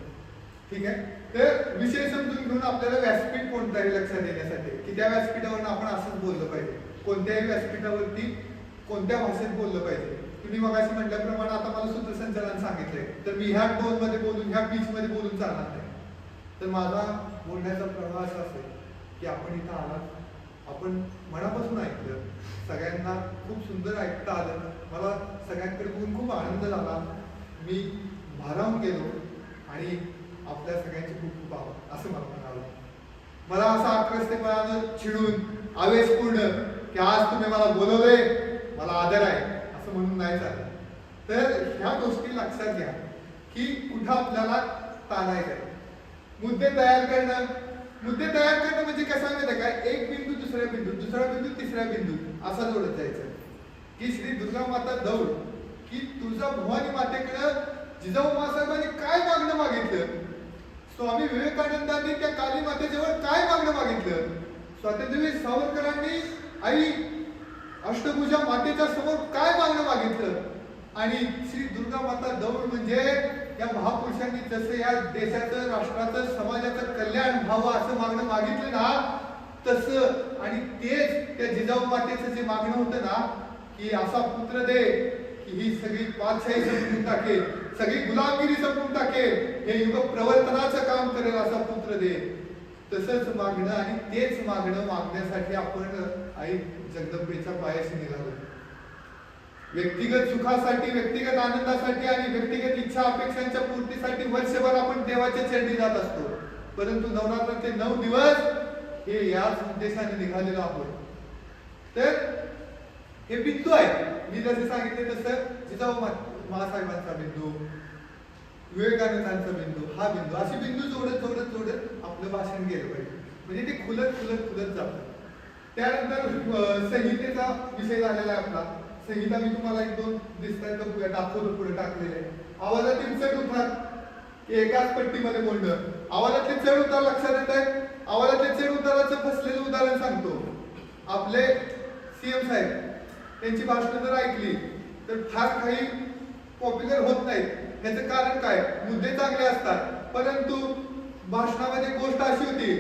ठीक आहे. तर विषय समजून घेऊन आपल्याला व्यासपीठ कोणतं आहे लक्षात येण्यासाठी, की त्या व्यासपीठावर आपण असंच बोललं पाहिजे, कोणत्याही व्यासपीठावरती कोणत्या भाषेत बोललं पाहिजे. तुम्ही मगाशी म्हटल्याप्रमाणे आता मला सूत्रसंचालन सांगितलंय, तर मी ह्या टोन मध्ये बोलून, ह्या पिच मध्ये बोलून चालणार नाही. तर माझा बोलण्याचा प्रवाह असा असेल की आपण इथं आलात, आपण मनापासून ऐकलं, सगळ्यांना खूप सुंदर ऐकता आलं, मला सगळ्यांकडे बघून खूप आनंद झाला, मी भारावून गेलो आणि आपल्या सगळ्यांचे खूप खूप आभार असं मला म्हणावं. मला असं आक्रस्तेपणानं चिडून आवेशपूर्ण की आज तुम्ही मला बोलवले, मला आदर आहे असं म्हणून नाही चाललं. तर ह्या गोष्टी लक्षात घ्या की कुठं आपल्याला ताणायचं. मुद्दे तयार करणं म्हणजे कसं माहिती काय, एक बिंदू दुसऱ्या बिंदू, दुसरा बिंदू तिसऱ्या बिंदू असा जोडत जायचं. की श्री दुर्गा माता दौड, की तुळजा भवानी मातेकडं जिजाऊ मासाहेबांनी काय मागणं मागितलं, स्वामी विवेकानंदांनी त्या काली मातेजवळ काय मागणं मागितलं, स्वातंत्र्यवीर सावरकरांनी आई अष्टभुजा मातेच्या समोर काय मागणं मागितलं, आणि श्री दुर्गा माता दौड म्हणजे या महापुरुषांनी जसं या देशाचं, राष्ट्राचं, समाजाचं कल्याण व्हावं असं मागणं मागितलं ना, तसं आणि तेच त्या जिजाऊ मातेचं जे मागणं होतं ना, की असा पुत्र दे की ही सगळी पातशाही संपवून टाकेल, सगळी गुलामगिरी संपवून टाकेल, हे युग प्रवर्तनाचं काम करेल असा पुत्र दे. तसंच मागणं आणि तेच मागणं मागण्यासाठी आपण आई जगदंबेच्या पायाशी निघालो. व्यक्तिगत सुखासाठी, व्यक्तिगत आनंदासाठी आणि व्यक्तिगत इच्छा अपेक्षांच्या पूर्तीसाठी वर्षभर आपण देवाच्या चरणी जात असतो. परंतु नवरात्राचे 9 दिवस हे याच उद्देशाने निघालेलो आहोत. तर हे बिंदू आहे, मी जसे सांगितले तसं जिजाऊ मासाहेबांचा बिंदू, विवेकानंदांचा बिंदू, हा बिंदू, अशी बिंदू जोडत जोडत जोडत आपलं भाषण गेलं पाहिजे. म्हणजे ते खुलत खुलत खुलत जातं. त्यानंतर संहितेचा विषय झालेला आहे आपला. संहिता मी तुम्हाला 1-2 दिसतात तर दाखवतो, पुढे टाकलेले. आवाजातील चढ उतार एकाच पट्टीमध्ये बोलणं. आवाजातले चढ उतार लक्षात येत आहे. आवाजातले चढ उताराचं फसलेलं उदाहरण सांगतो. आपले सीएम साहेब त्यांची भाषणं जर ऐकली तर फार काही पॉप्युलर होत नाहीत. त्याचं कारण काय, मुद्दे चांगले असतात, परंतु भाषणामध्ये गोष्ट अशी होती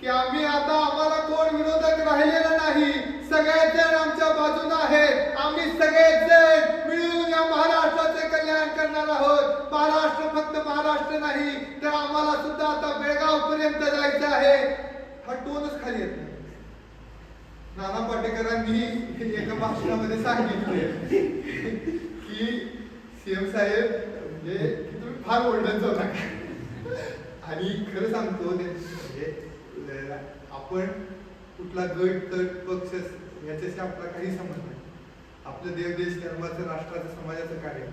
की आम्हाला कोण विरोधक राहिलेला नाही, सगळेच जण आमच्या बाजूने आहेत, आम्ही सगळेच जण मिळून या महाराष्ट्राचे कल्याण करणार आहोत. महाराष्ट्र फक्त महाराष्ट्र नाही, तर आम्हाला सुद्धा आता बेळगाव पर्यंत जायचं आहे. हा टोनच खाली येत नाही. नाना पाटेकरांनी एका भाषणामध्ये सांगितले की सीएम साहेब म्हणजे तुम्ही फार ओरडत जाऊ नका. आणि खरं सांगतो म्हणजे आपण कुठला गट तट पक्ष याच्याशी आपला काही संबंध नाही. आपलं देव देश धर्माचं, राष्ट्राचं, समाजाचं कार्य.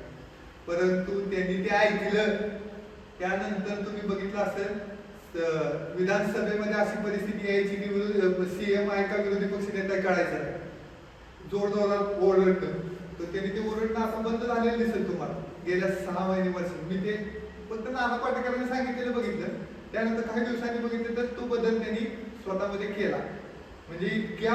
परंतु त्यांनी ते ऐकलं, त्यानंतर तुम्ही बघितलं असेल विधानसभेमध्ये अशी परिस्थिती यायची की सीएम आहे का विरोधी पक्ष नेता कळायचं नाही, जोरजोरात ओरडतं. तर त्यांनी ते ओरडणं असं बंद झालेलं दिसेल तुम्हाला गेल्या 6 महिने वर्ष. मी ते फक्त नाना पाटेकरांनी सांगितलेलं बघितलं, त्यानंतर काही दिवसांनी बघितलं तर तो बदल त्यांनी स्वतःमध्ये केला. म्हणजे इतक्या